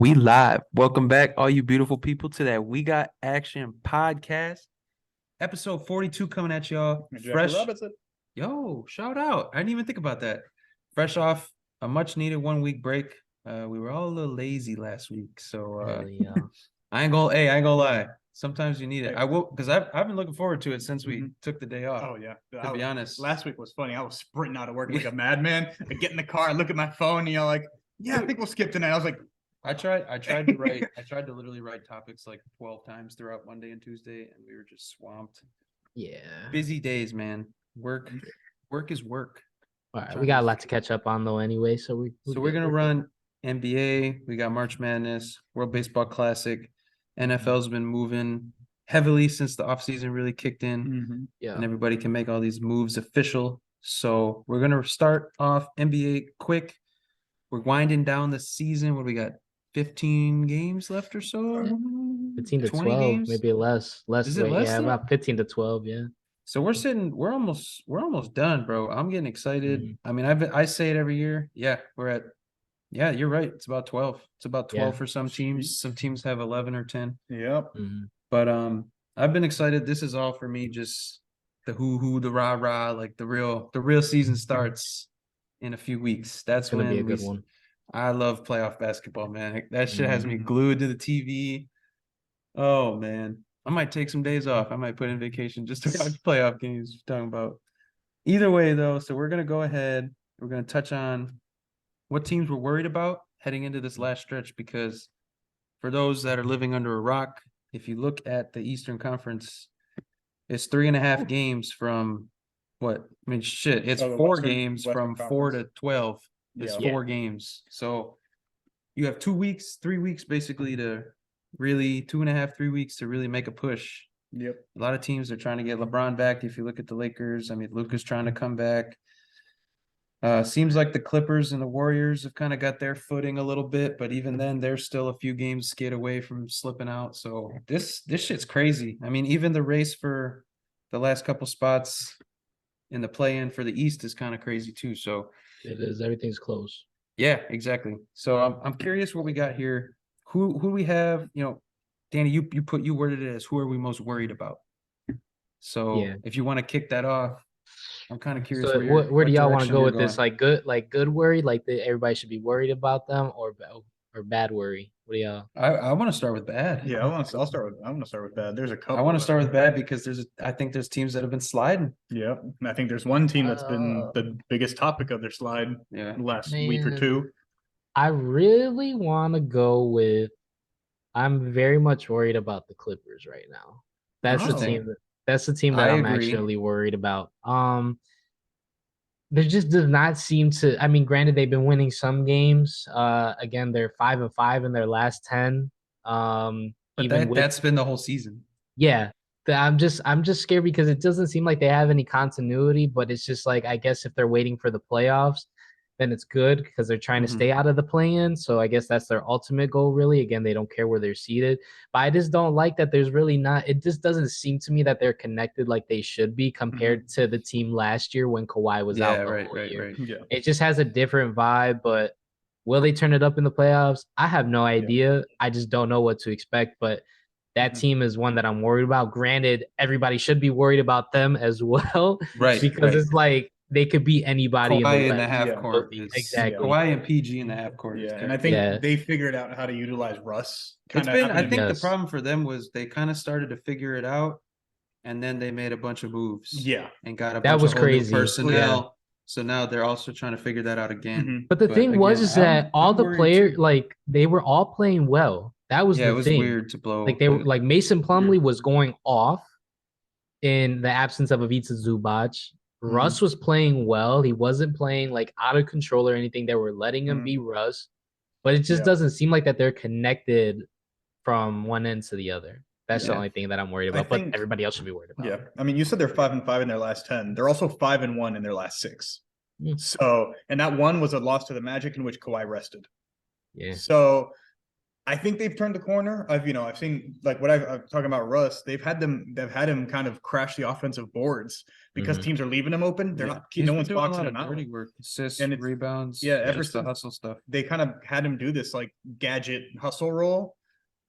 We live. Welcome back, all you beautiful people, to that We Got Action podcast. Episode 42 coming at y'all. Fresh. Robinson. Yo, shout out. I didn't even think about that. Fresh off a much needed 1 week break. We were all a little lazy last week. So I ain't gonna lie. Sometimes you need it. I will, because I've been looking forward to it since we took the day off. Oh yeah. To be honest. Last week was funny. I was sprinting out of work like a madman. I get in the car, I look at my phone, and you're like, yeah, I think we'll skip tonight. I was like, I tried to literally write topics like 12 times throughout Monday and Tuesday, and we were just swamped. Yeah. Busy days, man. Work is work. All right, we got a lot to catch up on though anyway, so we're gonna run NBA, we got March Madness, World Baseball Classic. NFL's been moving heavily since the offseason really kicked in. mm-hmm. Yeah. And everybody can make all these moves official. So we're gonna start off NBA quick. We're winding down the season. What do we got? 15 games left or so? 15 to 12, games? maybe less. Is it less? Yeah, about 15 to 12, yeah. So we're almost done, bro. I'm getting excited. Mm-hmm. I mean, I say it every year. Yeah, you're right. It's about 12. It's about 12 for some teams. Some teams have 11 or 10. Yep. Mm-hmm. But I've been excited. This is all for me, just the the rah-rah, like the real season starts in a few weeks. That's gonna when be a good one. I love playoff basketball, man. That shit has me glued to the TV. Oh man, I might take some days off. I might put in vacation just to watch playoff games. We're talking about. Either way, though, so we're gonna go ahead. We're gonna touch on what teams we're worried about heading into this last stretch, because for those that are living under a rock, if you look at the Eastern Conference, it's 3.5 games from what? I mean, shit, it's 4 games from 4 to 12. It's 4 games. So you have 2 weeks, 3 weeks basically to really 2.5, 3 weeks to really make a push. Yep. A lot of teams are trying to get LeBron back. If you look at the Lakers, I mean, Luka's trying to come back. Seems like the Clippers and the Warriors have kind of got their footing a little bit, but even then, they're still a few games skid away from slipping out. So this shit's crazy. I mean, even the race for the last couple spots in the play-in for the East is kind of crazy too. So it is. Everything's close. Yeah, exactly. So I'm curious what we got here. Who we have? You know, Danny, you worded it as who are we most worried about? So if you want to kick that off. I'm kind of curious. So where do y'all want to go with this? Like good worry, like everybody should be worried about them, or bad worry? What do y'all? I want to start with bad. Yeah, I want to start with bad. There's a couple. I want to start with bad because I think there's teams that have been sliding. Yeah, and I think there's one team that's been the biggest topic of their slide the last week or two. I really want to go with. I'm very much worried about the Clippers right now. That's the team. That's the team that I'm actually worried about. There just does not seem to. I mean, granted, they've been winning some games. Again, they're 5-5 in their last 10. But that's been the whole season. Yeah, I'm just scared because it doesn't seem like they have any continuity. But it's just like, I guess if they're waiting for the playoffs, then it's good because they're trying to stay out of the play-in. So I guess that's their ultimate goal, really. Again, they don't care where they're seated. But I just don't like that there's really not – it just doesn't seem to me that they're connected like they should be compared to the team last year when Kawhi was out the whole year. Right. Yeah. It just has a different vibe, but will they turn it up in the playoffs? I have no idea. Yeah. I just don't know what to expect, but that team is one that I'm worried about. Granted, everybody should be worried about them as well. Right. Because it's like – they could beat anybody in the half court. Exactly. Kawhi and PG in the half court. Yeah, and I think they figured out how to utilize Russ. I think the problem for them was they kind of started to figure it out, and then they made a bunch of moves. Yeah, and got a bunch of crazy new personnel. Yeah. So now they're also trying to figure that out again. But the thing was that all the players, like they were all playing well. That was the thing. It was weird to blow. Like they were like Mason Plumlee was going off in the absence of Ivica Zubac. Russ was playing well. He wasn't playing like out of control or anything. They were letting him be Russ, but it just doesn't seem like that they're connected from one end to the other. That's the only thing that I'm worried about. But everybody else should be worried about. Yeah, I mean, you said they're 5-5 in their last 10. They're also 5-1 in their last 6. So, and that one was a loss to the Magic in which Kawhi rested. Yeah. So, I think they've turned the corner. I've seen like what I'm talking about Russ. They've had him kind of crash the offensive boards because teams are leaving him open. They're not. He's No been one's doing a boxing lot him of out. dirty work, assists, And rebounds, ever just the since hustle stuff. they kind of had him do this like gadget hustle role,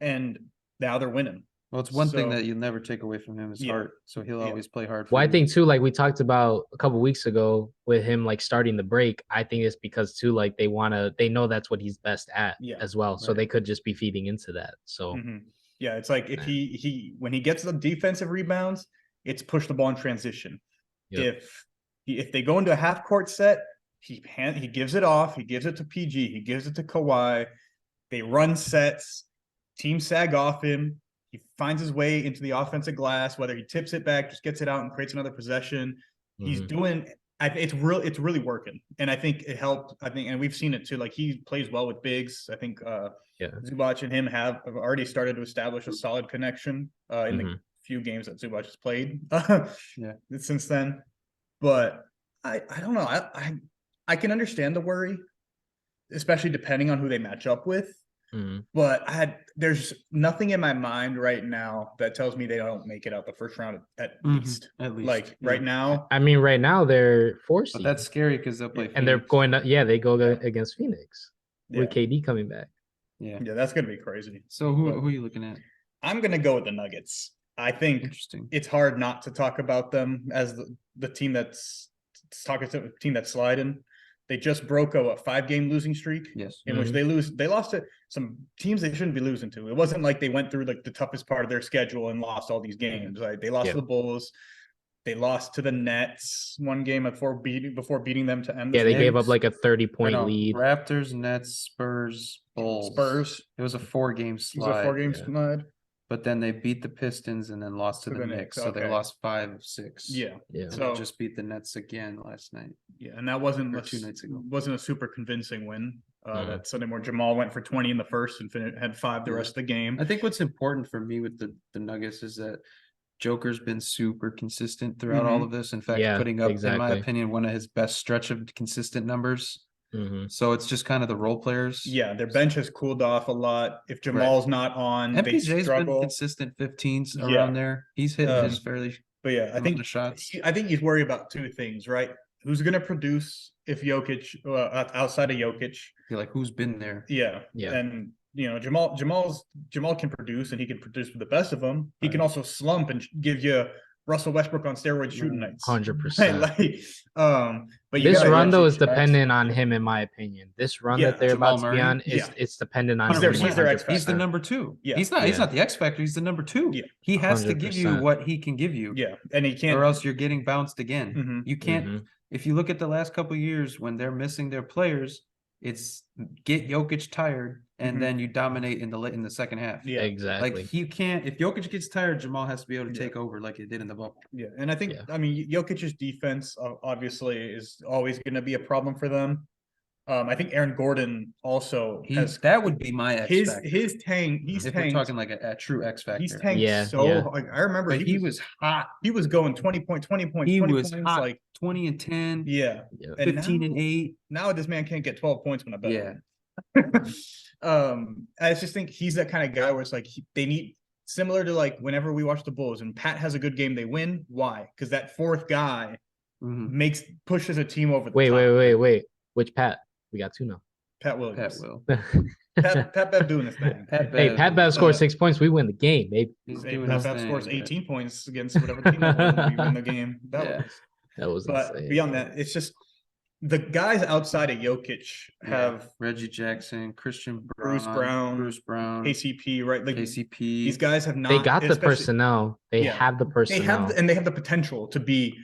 and now they're winning. Well, it's one thing So- that you'll never take away from him is Yeah. heart. So he'll Yeah. always play hard. Well, I you. think too, like we talked about a couple weeks ago with him like starting the break. I think it's because too, like they know that's what he's best at as well. So right. they could just be feeding into that. So yeah, it's like if when he gets the defensive rebounds, it's push the ball in transition. Yep. If they go into a half court set, he gives it off. He gives it to PG. He gives it to Kawhi. They run sets. Team sag off him. He finds his way into the offensive glass, whether he tips it back, just gets it out and creates another possession. He's doing. It's really working, and I think it helped. I think, and we've seen it too. Like he plays well with bigs. I think Zubac and him have already started to establish a solid connection in the few games that Zubac has played. Since then, but I don't know. I can understand the worry, especially depending on who they match up with. But there's nothing in my mind right now that tells me they don't make it out the first round at least. Like right now. I mean, right now they're 4 seed. But that's scary because they'll play and Phoenix. they're going to they go against Phoenix with KD coming back. Yeah, that's gonna be crazy. So who are you looking at? I'm gonna go with the Nuggets. I think it's hard not to talk about them as the team that's sliding. They just broke a 5-game losing streak. Yes. In which they lost to some teams they shouldn't be losing to. It wasn't like they went through like the toughest part of their schedule and lost all these games. Like they lost to the Bulls. They lost to the Nets one game before beating them to end. They gave up like a 30-point lead. Raptors, Nets, Spurs, Bulls. It was a 4-game slide. Slide. But then they beat the Pistons and then lost to the Knicks. So they lost 5 of 6. Yeah. So they just beat the Nets again last night. Yeah, and that wasn't 2 nights ago. Wasn't a super convincing win. That Sunday morning, Jamal went for 20 in the first and had 5 the rest of the game. I think what's important for me with the Nuggets is that Joker's been super consistent throughout all of this. In fact, putting up, in my opinion, one of his best stretch of consistent numbers. So it's just kind of the role players. Yeah, their bench has cooled off a lot. If Jamal's not on, MPJ's they struggle. been consistent 15s around there. He's hitting his fairly. But yeah, I think shots. I think he's worried about 2 things, right? Who's going to produce if Jokic outside of Jokic? You're like, who's been there? Yeah. And Jamal can produce, and he can produce with the best of them. He can also slump and give you Russell Westbrook on steroids shooting nights. 100%. But this run though is dependent on him, in my opinion. This run that they're about to be on it's dependent on him. He's their X factor. He's the number 2. Yeah. He's not the X factor. He's the number 2. Yeah. He has to give you what he can give you. Yeah, and he can't, or else you're getting bounced again. You can't. If you look at the last couple of years when they're missing their players, it's get Jokic tired and then you dominate in the second half. Yeah, exactly. Like you can't. If Jokic gets tired, Jamal has to be able to take over like it did in the bubble. Yeah, and I think I mean Jokic's defense obviously is always going to be a problem for them. I think Aaron Gordon also that would be my X factor. His tank. We're talking like a true X factor. He's tanked like I remember he was hot. He was going 20 points. He 20 was points, hot. like 20 and 10. Yeah. And 15 and 8. Now this man can't get 12 points when I bet. Yeah. I just think he's that kind of guy where it's like they need similar to like whenever we watch the Bulls and Pat has a good game, they win. Why? Because that fourth guy pushes a team over the top. Wait. Which Pat? We got 2 now. Pat Williams. Pat will. Pat Bev doing his thing. Pat Bev scores 6 points. We win the game, baby. Pat Bev scores 18 points against whatever team we win the game. That was but insane. beyond that, it's just the guys outside of Jokic have Reggie Jackson, Christian Bruce Brown, KCP, right? Like KCP. These guys have not. They got the personnel. They have the personnel. They have the potential to be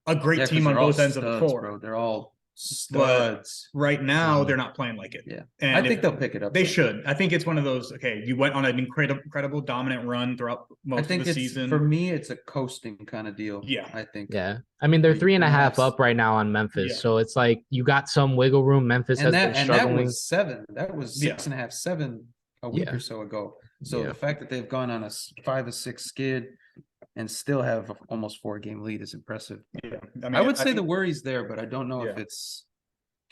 a great team on both ends of the floor. Bro. They're all studs. But right now, they're not playing like it. Yeah, and I think they'll pick it up. They should. I think it's one of those. Okay, you went on an incredible dominant run throughout most of the season. For me, it's a coasting kind of deal. Yeah, I think. Yeah, I mean they're 3.5 up right now on Memphis, so it's like you got some wiggle room. Memphis has been struggling. That was 7. That was 6.5, 7 a week or so ago. So the fact that they've gone on a 5-6 skid and still have almost 4-game lead is impressive. Yeah, I would say the worry's there, but I don't know if it's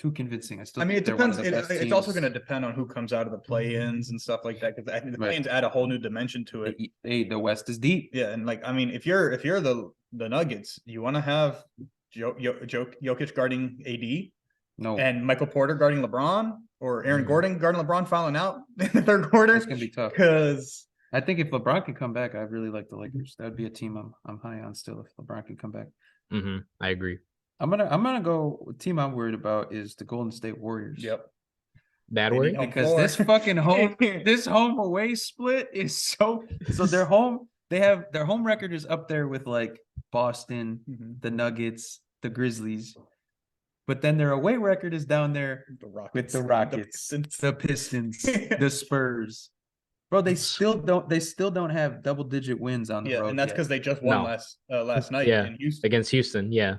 too convincing. I still I mean, think it they're one depends. of the best It's also going to teams. depend on who comes out of the play-ins and stuff like that. Because I think the Right. play-ins add a whole new dimension to it. The West is deep. Yeah, and like I mean, if you're the Nuggets, you want to have Jokic guarding AD No, and Michael Porter guarding LeBron, or Aaron Mhm. Gordon guarding LeBron fouling out in the third quarter. it's gonna be tough. Because I think if LeBron can come back, I really like the Lakers. That would be a team I'm high on still if LeBron can come back. I agree. I'm gonna go. The team I'm worried about is the Golden State Warriors. yep, Bad They word. need help. Because Four. this fucking home away split is so their home. Their home record is up there with like Boston, Mhm. the Nuggets, the Grizzlies, but then their away record is down there The Rockets, with the Rockets, the Pistons, the Spurs. Bro, they still don't have double-digit wins on the yeah, road. and that's yet. because they just won No. last night Yeah, in Houston. against Houston. Yeah,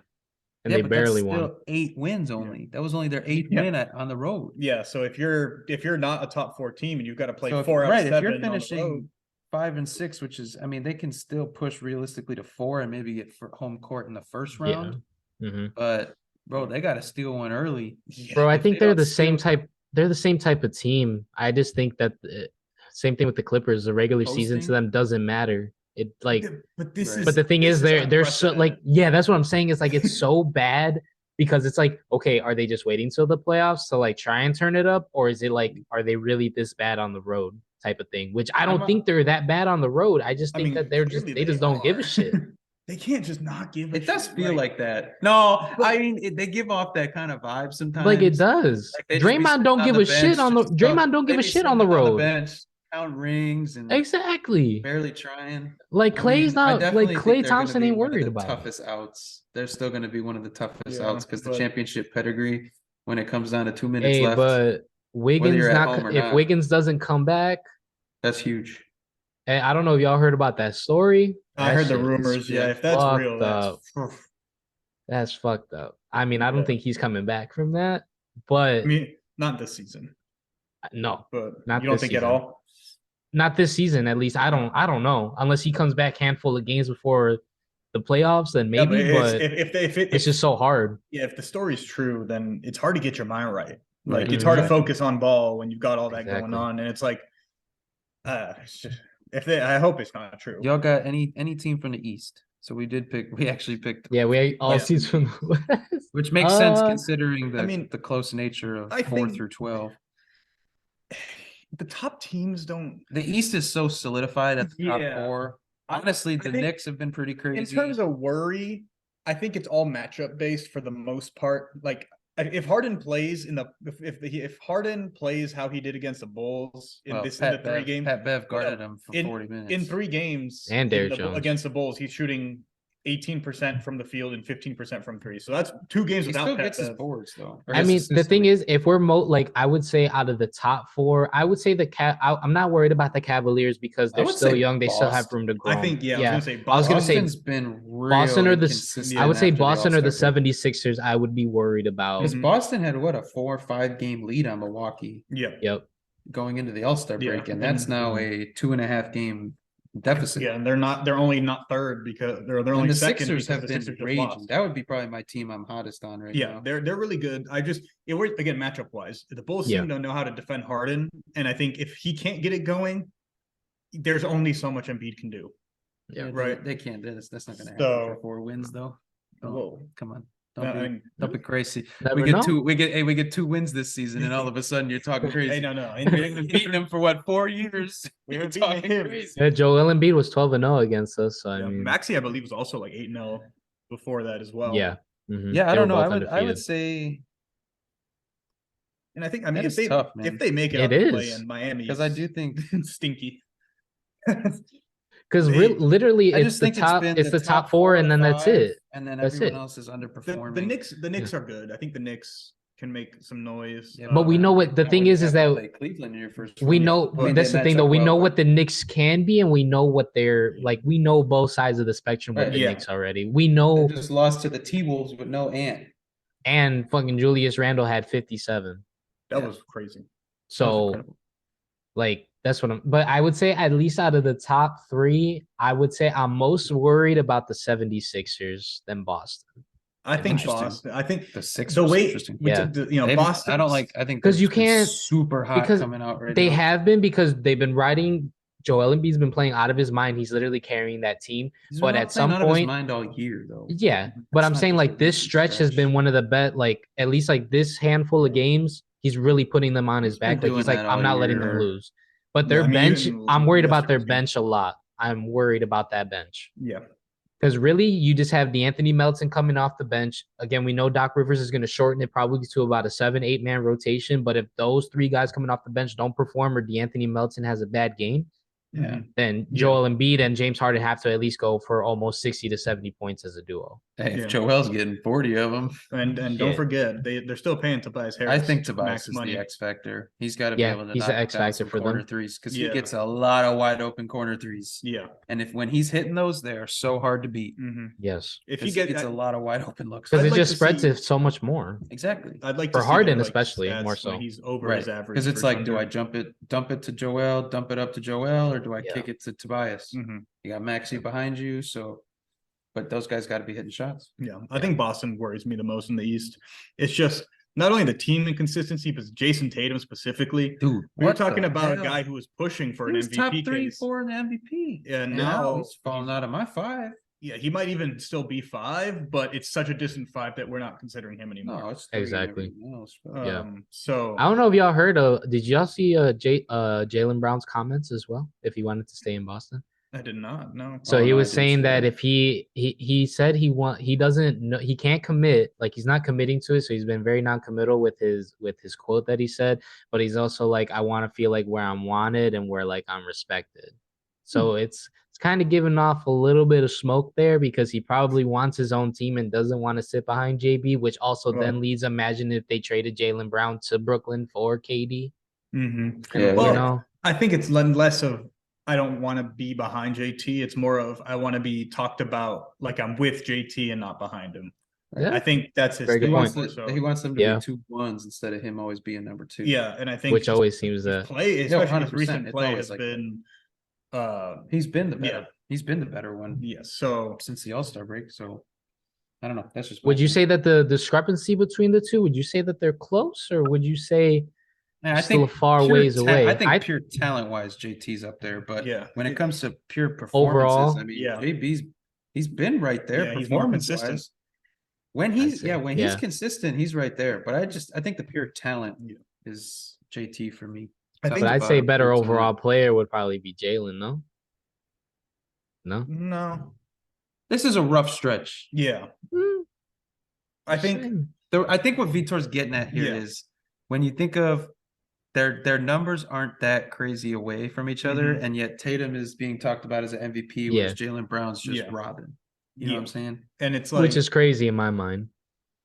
and Yeah, they but that's barely still won. 8 wins only. That was only their 8th Yeah. win on the road. Yeah, so if you're not a top 4 team and you've got to play So if, 4 out of 7 if you're on the road, finishing 5 and 6, which is, I mean, they can still push realistically to 4 and maybe get for home court in the first round. hmm But bro, they got to steal one early. Bro, I If think they they're don't the same steal- type. They're the same type of team. I just think that same thing with the Clippers. The regular season to Hosting? them doesn't matter. It like, but this Right. is but the thing this is, they're so like, unprecedented. yeah, that's what I'm saying. Is like it's so bad because it's like, okay, are they just waiting till the playoffs to like try and turn it up, or is it like, are they really this bad on the road type of thing? Which I don't think they're that bad on the road. I just think that clearly they just don't give a shit. They can't just not give a It does shit, feel like that. No, I mean they give off that kind of vibe sometimes. Like it does. Like, they just be Draymond sitting don't on give the a shit bench, on the just Draymond don't they give a be shit on the sitting road. bench, count rings and Exactly. barely trying. Like Clay's I not definitely like think Klay they're gonna Thompson be ain't one of worried the about it. toughest outs. They're still going to be one of the toughest Yeah, outs because the but- championship pedigree when it comes down to 2 minutes Hey, left. but Wiggins you're at not home or if not. Wiggins doesn't come back, That's huge. and I don't know if y'all heard about that story. I That heard the shit is rumors. Yeah, if that's fucked real, up. That's fucked up. I mean, I don't Yeah. think he's coming back from that, but I mean, not this season, no, but not you don't this think season. at all. Not this season, at least. I don't know. Unless he comes back handful of games before the playoffs, then maybe. Yeah, but it's just so hard. Yeah, if the story's true, then it's hard to get your mind right. Right. Like it's hard to Exactly. focus on ball when you've got all that going Exactly. on, and it's like, it's just, I hope it's not true. Y'all got any team from the East? So we actually picked. Yeah, we all West teams from the West. Which makes sense considering the close nature of I 4 think- through 12. The top teams don't. The East is so solidified at the top Yeah. 4. Honestly, I the think Knicks have been pretty crazy. In terms of worry, I think it's all matchup based for the most part. Like if Harden plays if Harden plays how he did against the Bulls in Well, in the 3 games, Pat Bev guarded him for 40 minutes. in 3 games And Derrick Jones. against the Bulls, he's shooting 18% from the field and 15% from 3. So that's 2 games He without still Pat gets his Bev. boards though. or I his mean, assists, the thing I mean. is, if we're like, I would say out of the top 4, I would say I'm not worried about the Cavaliers because I they're would still say young. They still have Boston. room to grow. I think I was gonna say I was gonna say Boston's been real Boston or the inconsistent I would say after the Boston or the All-Star break. 76ers. I would be worried about. Because Mhm. Boston had a 4 or 5 game lead on Milwaukee Yeah. Yep. going into the All-Star Yeah, break, and that's and- now a 2.5 game deficit. Yeah, and they're only not third because they're And only the second Sixers because have the been Sixers just raging. lost. That would be probably my team I'm hottest on right Yeah, now. they're really good. It works again matchup wise. The Bulls Yeah. seem to know how to defend Harden, and I think if he can't get it going, there's only so much Embiid can do. Yeah, right. They can't. That's not going to happen So- for 4 wins though. Oh, Whoa. come on. I mean, Don't be crazy. Never We get know. 2. We get 2 wins this season, and all of a sudden you're talking crazy. hey, no. We haven't beaten them for what 4 years. We haven't You're beaten talking him. crazy. Yeah, Joel Embiid was 12-0 against us. So I Yeah, mean, Maxey, I believe, was also like 8-0 before that as well. yeah. Mhm. Yeah, I They don't were know. I both would undefeated. say And I think That if is they tough, man. if they make it, It out to play is. in Miami, because I do think stinky. Because They- literally, I it's just the think top. been It's the top 4, and then that's 5, it. and then That's everyone it. else is The underperforming. Knicks are good. I think the Knicks can make some noise. Yeah, But we know what the Now thing when you is have to that play Cleveland in your first we round, know I mean, that's they the thing match though. up We well, know but- what the Knicks can be, and we know what they're like. We know both sides of the spectrum with Right, the yeah. Knicks already. We They know, just lost to the T-Wolves with no Ant. and fucking Julius Randle had 57. That Yeah. was crazy. That was So incredible. like that's what I'm. But I would say at least out of the top 3, I would say I'm most worried about the 76ers than Boston. I think Interesting. Boston. I think The Sixers. the way Interesting. we Yeah. took the, They've- Boston. I don't like. I think they've 'Cause you just been can't- super hot because coming out right they now. have been because they've been riding. Joel Embiid's been playing out of his mind. He's literally carrying that team. He's But been at playing some out of his point, mind all year though. yeah. But It's I'm not saying just a like this recent stretch has been one of the best. Like at least like this handful of games, he's really putting them on his He's been back. Like he's doing like, that I'm all not letting them year. lose. But Yeah, their I mean, bench, even I'm worried about their yesterday's game. bench a lot. I'm worried about that bench. Yeah. Because really, you just have D'Anthony Melton coming off the bench. Again, we know Doc Rivers is going to shorten it probably to about a 7-8 man rotation. But if those three guys coming off the bench don't perform or D'Anthony Melton has a bad game, Yeah. then Yeah. Joel Embiid and James Harden have to at least go for almost 60 to 70 points as a duo. Hey, if Yeah. Joel's getting 40 of them, And Yeah. don't forget they're still paying Tobias Harris. I think Tobias max is money. the X factor. He's got to be Yeah, able to he's the knock X down factor some for them. corner threes because he Yeah. gets a lot of wide open corner threes. Yeah. And when he's hitting those, they are so hard to beat. Mm-hmm. Yes. If He you get, gets a lot of wide open looks. Because I'd it like just to spreads see- it so much more. Exactly. I'd like For to see Harden their, especially, stats more when so. he's over Right. his average. Because it's versus like, do under. I dump it to Joel, dump it up to Joel, or do I Yeah. kick it to Tobias? Mhm. You got Maxey behind you, so but those guys got to be hitting shots. Yeah, I think Boston worries me the most in the East. It's just not only the team inconsistency, but Jason Tatum specifically. Dude, We were what talking the about a hell? guy who was pushing for He an was MVP top 3, case. 4 in the MVP. Yeah, And now he's falling out of my 5. Yeah, he might even still be 5, but it's such a distant 5 that we're not considering him anymore. No, it's 3 and Exactly. everything else, but- Yeah. So I don't know if y'all heard did y'all see Jalen Brown's comments as well? If he wanted to stay in Boston. I did not know. So Oh, he no, I was didn't saying see that that. if he said he doesn't know, he can't commit, like he's not committing to it, so he's been very non-committal with his quote that he said, but he's also like, I want to feel like where I'm wanted and where like I'm respected. So it's kind of giving off a little bit of smoke there because he probably wants his own team and doesn't want to sit behind JB, which also then leads, imagine if they traded Jalen Brown to Brooklyn for KD. Mhm. Yeah, Well, You know, I think it's less of I don't want to be behind JT. It's more of I want to be talked about like I'm with JT and not behind him. yeah, I think that's his Very good thing. point. He wants them to Yeah. be 2 1s instead of him always being number 2. Yeah, and I think which always seems his that play, No, especially his 100%, recent it's play, always has like been. He's been the better. Yeah. He's been the better one Yes. So since the All-Star break. So I don't know. That's just. would you say that the discrepancy between the two, would you say that they're close, or would you say Man, I still think a far pure ways away? I think pure talent-wise, JT's up there. But Yeah. when it comes to pure performances, Overall, I mean, yeah. he's been right there. Yeah, he's more Performance-wise. consistent. When I'd say, when he's yeah. consistent, he's right there. But I think the pure talent Yeah. is JT for me. I Top think but to I'd say bottom, better pure overall talent. player would probably be Jalen, no? No? no. This is a rough stretch. Yeah. Mm, I think shame. I think what Vitor's getting at here is when you think of their numbers aren't that crazy away from each other, and yet Tatum is being talked about as an MVP, whereas Jalen Brown's just robbing. You know what I'm saying? And it's like Which is crazy in my mind.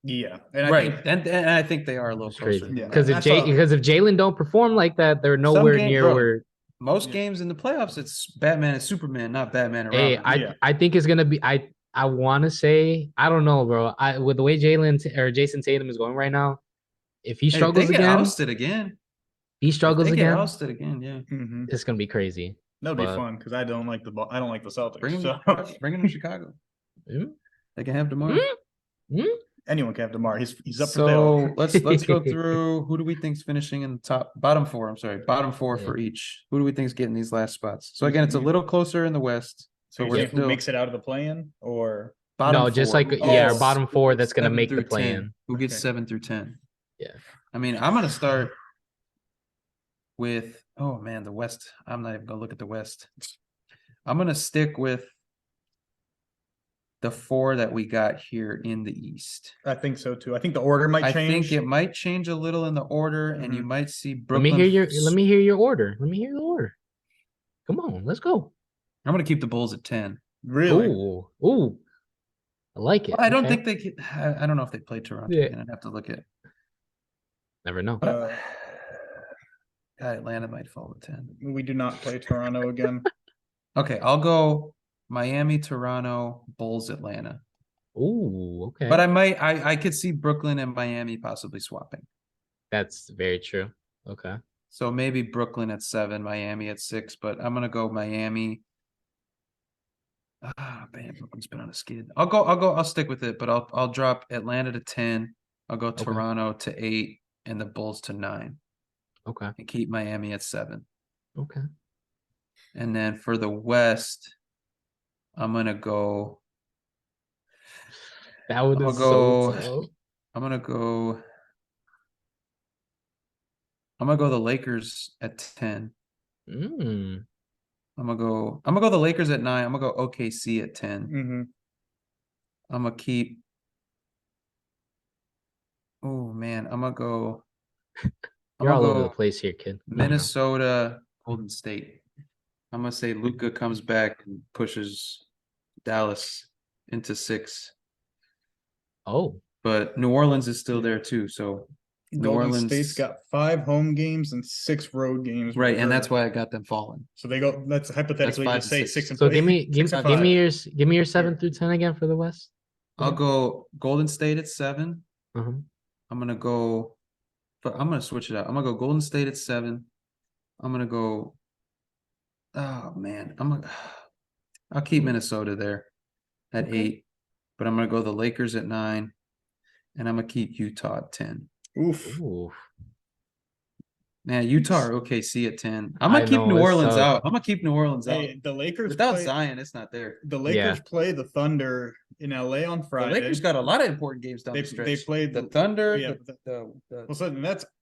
yeah. And I Right, think and I think they are a little It's closer. crazy. than Yeah. that. Because I saw- if Jalen don't perform like that, they're nowhere game- near bro, where. Most Yeah. games in the playoffs, it's Batman and Superman, not Batman and Hey, Robin. Yeah. I think it's gonna be. I want to say, I don't know, bro. With the way or Jason Tatum is going right now, if he Hey, if struggles they get again, ousted again. he struggles If they get again, ousted again, yeah. it's gonna be crazy. that'll be but- fun because I don't like the ball. I don't like the Celtics. Bring him, So bring him to Chicago. Mm, They can have DeMar. mm. anyone can have DeMar. He's up for So sale. let's go through who do we think's finishing in the bottom four. I'm sorry, bottom four Yeah. for each. Who do we think's getting these last spots? So again, it's a little closer in the West. So So we're who still makes it out of the play-in or bottom No, just four. like Who our gets- bottom four that's gonna 7 make the through play 10? in. Who gets Okay. 7 through 10? Yeah. I mean, I'm gonna start with the West. I'm not even gonna look at the West. I'm gonna stick with the 4 that we got here in the East. I think so too. I think the order might I change. think it might change a little in the order, and you Mhm. might see Let Brooklyn. me hear your order. Let me hear the order. Come on, let's go. I'm gonna keep the Bulls at 10. Really? Ooh, I like it. I don't Okay. think they. I don't know if they play Toronto. Yeah. Again. I'd have to look at. Never know. Uh, Atlanta might fall to 10. we do not play Toronto again. Okay, I'll go Miami, Toronto, Bulls, Atlanta. Ooh, okay. But I could see Brooklyn and Miami possibly swapping. That's very true. Okay. So maybe Brooklyn at 7, Miami at 6, but I'm gonna go Miami, Man, Brooklyn's been on a skid. I'll stick with it, but I'll drop Atlanta to 10. I'll go Toronto to 8 and the Bulls to 9. Okay. And keep Miami at 7. Okay. And then for the West, I'm gonna go. That would I'm be gonna so go. tough. I'm gonna go. I'm gonna go the Lakers at 10. Mm. I'm gonna go the Lakers at 9. I'm gonna go OKC at 10. Mm-hmm. I'm gonna keep. Oh man, I'm gonna go. You're all over the go place here, kid. Minnesota, Golden State. I'm gonna say Luka comes back and pushes Dallas into 6. Oh, But New Orleans is still there too. So New Golden Orleans State's got 5 home games and 6 road games. with right, and her. that's why I got them falling. So they go. Let's hypothetically 5 just and say 6. 6 and so 5. give me 6 and give 5. me your 7 through 10 again for the West. I'll go Golden State at 7. Uh-huh. I'm gonna go, but I'm gonna switch it out. I'm gonna go Golden State at 7. I'm gonna go. Oh man, I'll keep Minnesota there at 8, but I'm gonna go the Lakers at 9, and I'm gonna keep Utah at 10. Oof. Ooh. Man, Utah or OKC at 10. I'm I gonna keep know, New it's Orleans tough. out. I'm gonna keep New Orleans out. Hey, the Lakers Without play, Zion, it's not there. The Lakers play the Thunder in LA on The Friday. Lakers got a lot of important games down They- the stretch. they played the Thunder. yeah, The Well, so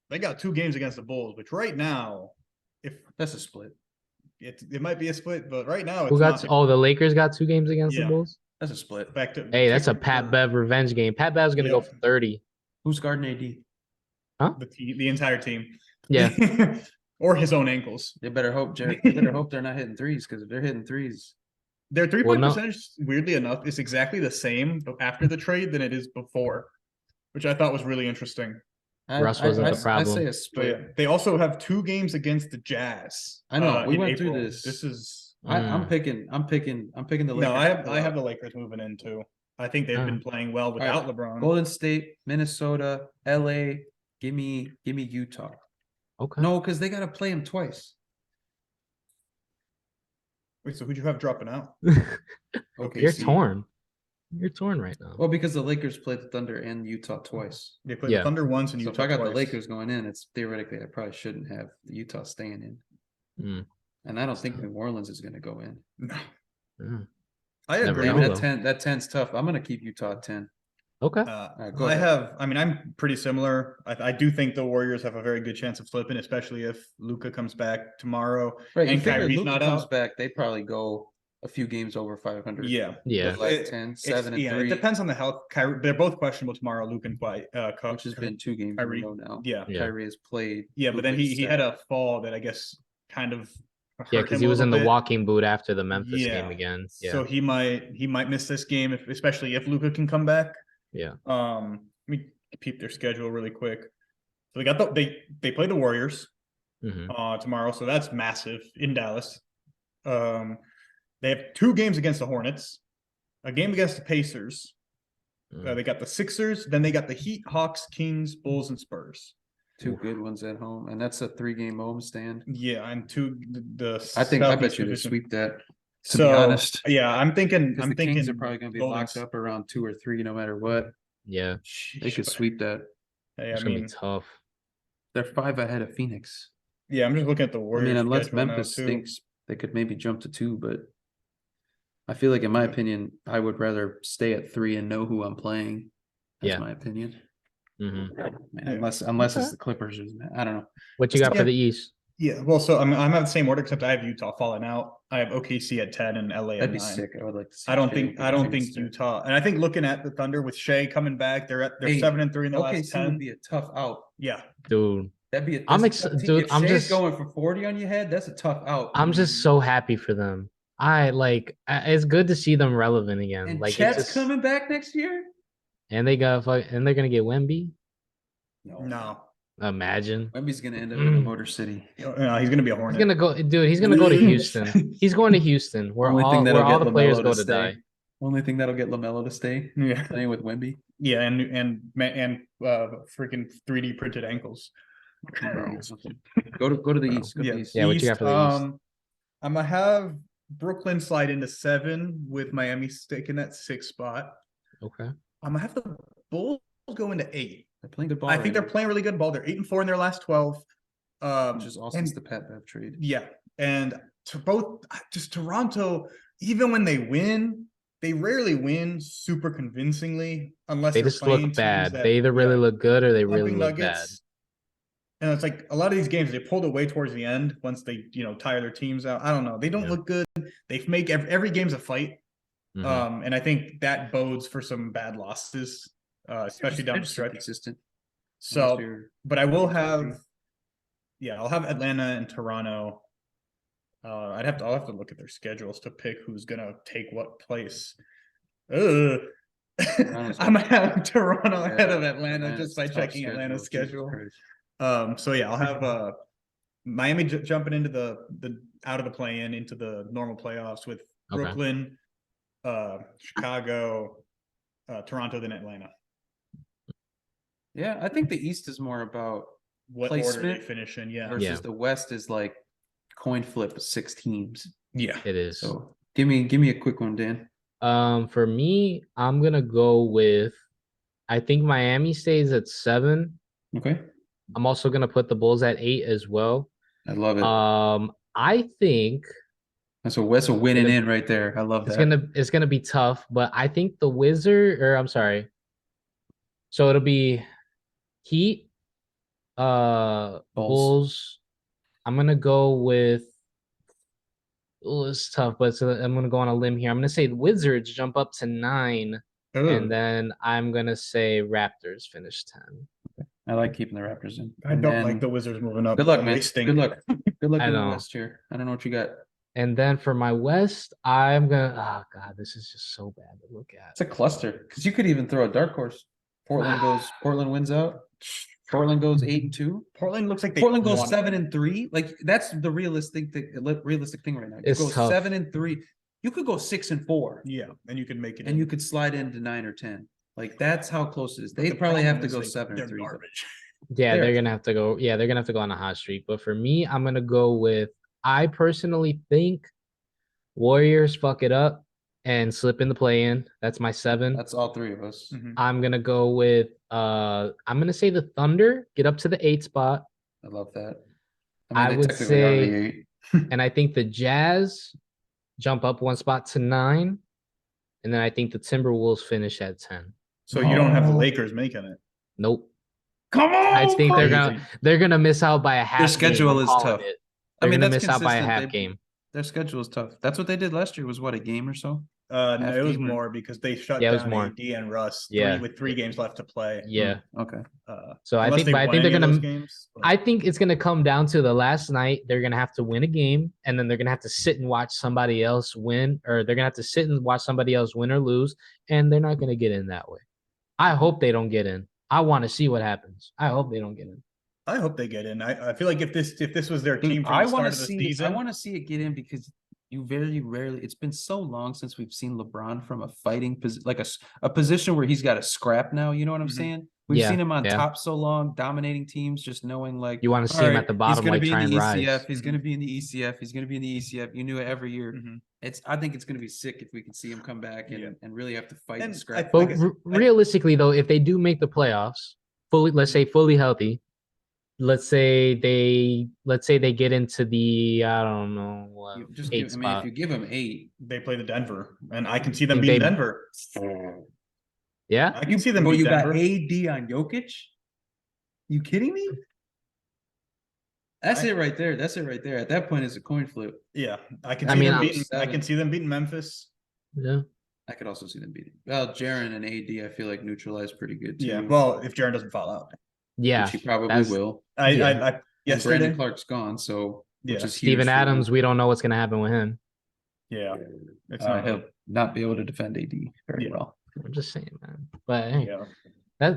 they got 2 games against the Bulls, which right now, if that's a split. it might be a split, but right now Who it's got? not. Oh, the Lakers got 2 games against the Yeah. Bulls. That's a split. Back to Hey, that's a Pat Bev revenge game. Pat Bev's gonna go Yep. for 30. Who's guarding AD? the entire team. Yeah. Or his own ankles. They better hope, Jared. They better hope they're not hitting threes, because if they're hitting threes, Their 3-point no. percentage, weirdly enough, is exactly the same after the trade than it is before, which I thought was really interesting. Russ wasn't the I say problem. a But split. yeah, they also have 2 games against the Jazz. I know, we in went through April. this. This is I'm picking the Lakers. no. I have out. the Lakers moving in too. I think they've been playing well All right. without LeBron. Golden State, Minnesota, LA. Give me Utah. Okay. No, because they got to play them twice. Wait, so who'd you have dropping out? Okay, You're torn. You're torn right now. Well, because the Lakers played the Thunder and Utah twice. They played the Thunder once and So Utah if I got twice. the Lakers going in, it's theoretically I probably shouldn't have the Utah staying in. Mm. And I don't think New Orleans is going to go in. No. Mm. I Never agree. know, That 10's tough. I'm going to keep Utah at 10. Okay. Go ahead. I'm pretty similar. I do think the Warriors have a very good chance of flipping, especially if Luka comes back tomorrow Right, and you figure Kyrie's Luka not comes out. back, they probably go a few games over 500. Yeah. Yeah. Like 10, 7 and 3. It depends on the health. Kyrie, they're both questionable tomorrow. Luke and Which has been 2 games Kyrie. in a row now. Yeah. Kyrie has played. Yeah, but then Luka he had a fall that I guess kind of Yeah, hurt because him he a was in the little bit. walking boot after the Memphis Yeah. game again. Yeah. So he might miss this game, especially if Luka can come back. Yeah. Let me peep their schedule really quick. So they play the Warriors tomorrow, so that's massive in Dallas. They have 2 games against the Hornets, a game against the Pacers. They got the Sixers, then they got the Heat, Hawks, Kings, Bulls, and Spurs. 2 good ones at home, and that's a 3-game homestand. Yeah, and 2 the. I bet Southeast you they Division. sweep that. To So be honest, yeah, I'm thinking Kings are probably going to be Golden locked up around 2 or 3, no matter what. Yeah. They could sweep that. Hey, It's gonna be tough. They're 5 ahead of Phoenix. Yeah, I'm just looking at the I Warriors. mean, unless schedule now, Memphis too. thinks they could maybe jump to 2, but I feel like, in my opinion, I would rather stay at 3 and know who I'm playing. That's my opinion. hmm Man, unless it's the Clippers, I don't know. What you got for the East? Yeah, well, so I'm at the same order, except I have Utah falling out. I have OKC at 10 and LA at 9. That'd be sick. I would like to see. I don't Shea think stay. Utah, and I think looking at the Thunder with Shea coming back, they're 7 and 3 in the last OKC 10. would be a tough out. Yeah, Dude. That'd be. I'm If I'm Shea's just going for 40 on your head. That's a tough out. I'm just so happy for them. It's good to see them relevant again. And Like Chet's coming back next year. and they're gonna get Wemby. no, Imagine. Wemby's gonna end up in the Motor City. no, he's gonna be a Hornet. He's gonna go, dude. He's gonna go to Houston. He's going to Houston, where Only thing all that'll get the players LaMelo go to to stay. die. Only thing that'll get LaMelo to stay. Yeah, Playing with Wemby. yeah, and freaking 3D printed ankles. Go to the East. Go to the East. Yeah, what you got for the East? I'm gonna have Brooklyn slide into 7 with Miami sticking that 6th spot. Okay. I'm gonna have the Bulls go into 8. They're playing good ball. I think they're right playing really good ball. They're 8-4 in their last 12. now, which is awesome. and- It's the Pat Bev trade. Yeah, and to both just Toronto, even when they win, they rarely win super convincingly unless They they're just playing look teams bad. that- They either really yeah, look good or they Thumping really look bad. Nuggets. And it's like a lot of these games they pulled away towards the end once they tire their teams out. I don't know. They don't Yeah. look good. They make every game's a fight. Mhm. And I think that bodes for some bad losses, especially down the stretch. Consistent. So, but I will Unless have, I'll have Atlanta and Toronto. I'll have to look at their schedules to pick who's gonna take what place. Ugh. I'm gonna have Toronto ahead of Atlanta just by checking Atlanta's schedule. So yeah, I'll have Miami jumping into the out of the play-in into the normal playoffs with Okay. Brooklyn, Chicago, Toronto, then Atlanta. Yeah, I think the East is more about What order placement they finish in, yeah. versus Yeah. the West is like coin flip of 6 teams. Yeah. It is. So give me a quick one, Dan. For me, I'm gonna go with. I think Miami stays at 7. Okay, I'm also gonna put the Bulls at 8 as well. I love it. I think That's a winning in right there. I love that. it's gonna be tough, but I think the Wizard, or I'm sorry. So it'll be Heat, Bulls. I'm gonna go with. Oh, it's tough, but I'm gonna go on a limb here. I'm gonna say the Wizards jump up to 9, and then I'm gonna say Raptors finish 10. I like keeping the Raptors in. I don't like the Wizards moving up. Good luck, man. They stink. Good luck. Good luck I in the know. West here. I don't know what you got. And then for my West, I'm gonna. Oh God, this is just so bad to look at. It's a cluster because you could even throw a dark horse. Portland wins out. Portland goes 8-2. Portland looks like they Portland goes won. 7-3. Like that's the realistic thing right now. You It's go tough. 7-3. You could go 6-4, Yeah, and you can make it. and you could slide into 9 or 10. Like that's how close it is. They The probably have to problem go is, like, 7-3. They're but- garbage. Yeah, There. they're gonna have to go. Yeah, they're gonna have to go on a hot streak. But for me, I'm gonna go with. I personally think Warriors fuck it up and slip in the play-in. That's my 7. That's all 3 of us. Mhm. I'm gonna go with. I'm gonna say the Thunder get up to the 8 spot, I love that. I they would technically are the say- 8. and I think the Jazz jump up 1 spot to 9, and then I think the Timberwolves finish at 10. So you don't have the Oh. Lakers making it. Nope. Come on! I think they're crazy. gonna miss out by a half. Their schedule game. I'm is calling tough. it. I They're mean, gonna that's miss out by a consistent. half game. Their schedule is tough. That's what they did last year. Was what, a game or so? No, Half it was game or- more because they shut Yeah, it was down more. AD and Russ Yeah. with 3 games left to play. Yeah. Okay. So I Unless think, they but I won think they're any of those gonna. games. I think it's gonna come down to the last night. They're gonna have to win a game, and then they're gonna have to sit and watch somebody else win, or they're gonna have to sit and watch somebody else win or lose, and they're not gonna get in that way. I hope they don't get in. I want to see what happens. I hope they don't get in. I hope they get in. I feel like if this was their team Dude, from I the want start to of the see. season, I want to see it get in because you very rarely. It's been so long since we've seen LeBron from a fighting position, like a position where he's got a scrap now. You know what I'm Mhm. saying? We've Yeah, seen him on yeah. top so long, dominating teams, just knowing like You want to see all him right, at the he's bottom, gonna like be try in and the rise. ECF. He's gonna be in the ECF. He's gonna be in the ECF. You knew it every year. Mhm. I think it's gonna be sick if we can see him come back and, Yeah. and really have to fight And and scrap. But Like I said, realistically, though, if they do make the playoffs, let's say fully healthy, let's say they get into the I don't know You just 8 give, I mean, spot. if you give him 8, they play the Denver, and I can see them Think beating they- Denver. Yeah, I can see them well, beat you Denver. got AD on Jokic. You kidding me? That's it right there. That's it right there. At that point, it's a coin flip. Yeah, I can I see mean, them I'm beating. I can see them beating Memphis. yeah. I could also see them beating. Well, Jaren and AD, I feel like neutralized pretty good too. Yeah. Well, if Jaren doesn't fall out, Yeah, which he probably that's- will. I Yeah. And yesterday. Brandon Clark's gone, so which Yeah. is huge Steven for Adams, them. we don't know what's gonna happen with him. Yeah, it's He'll not be able to defend AD very Yeah. well. I'm just saying, man. But hey, Yeah.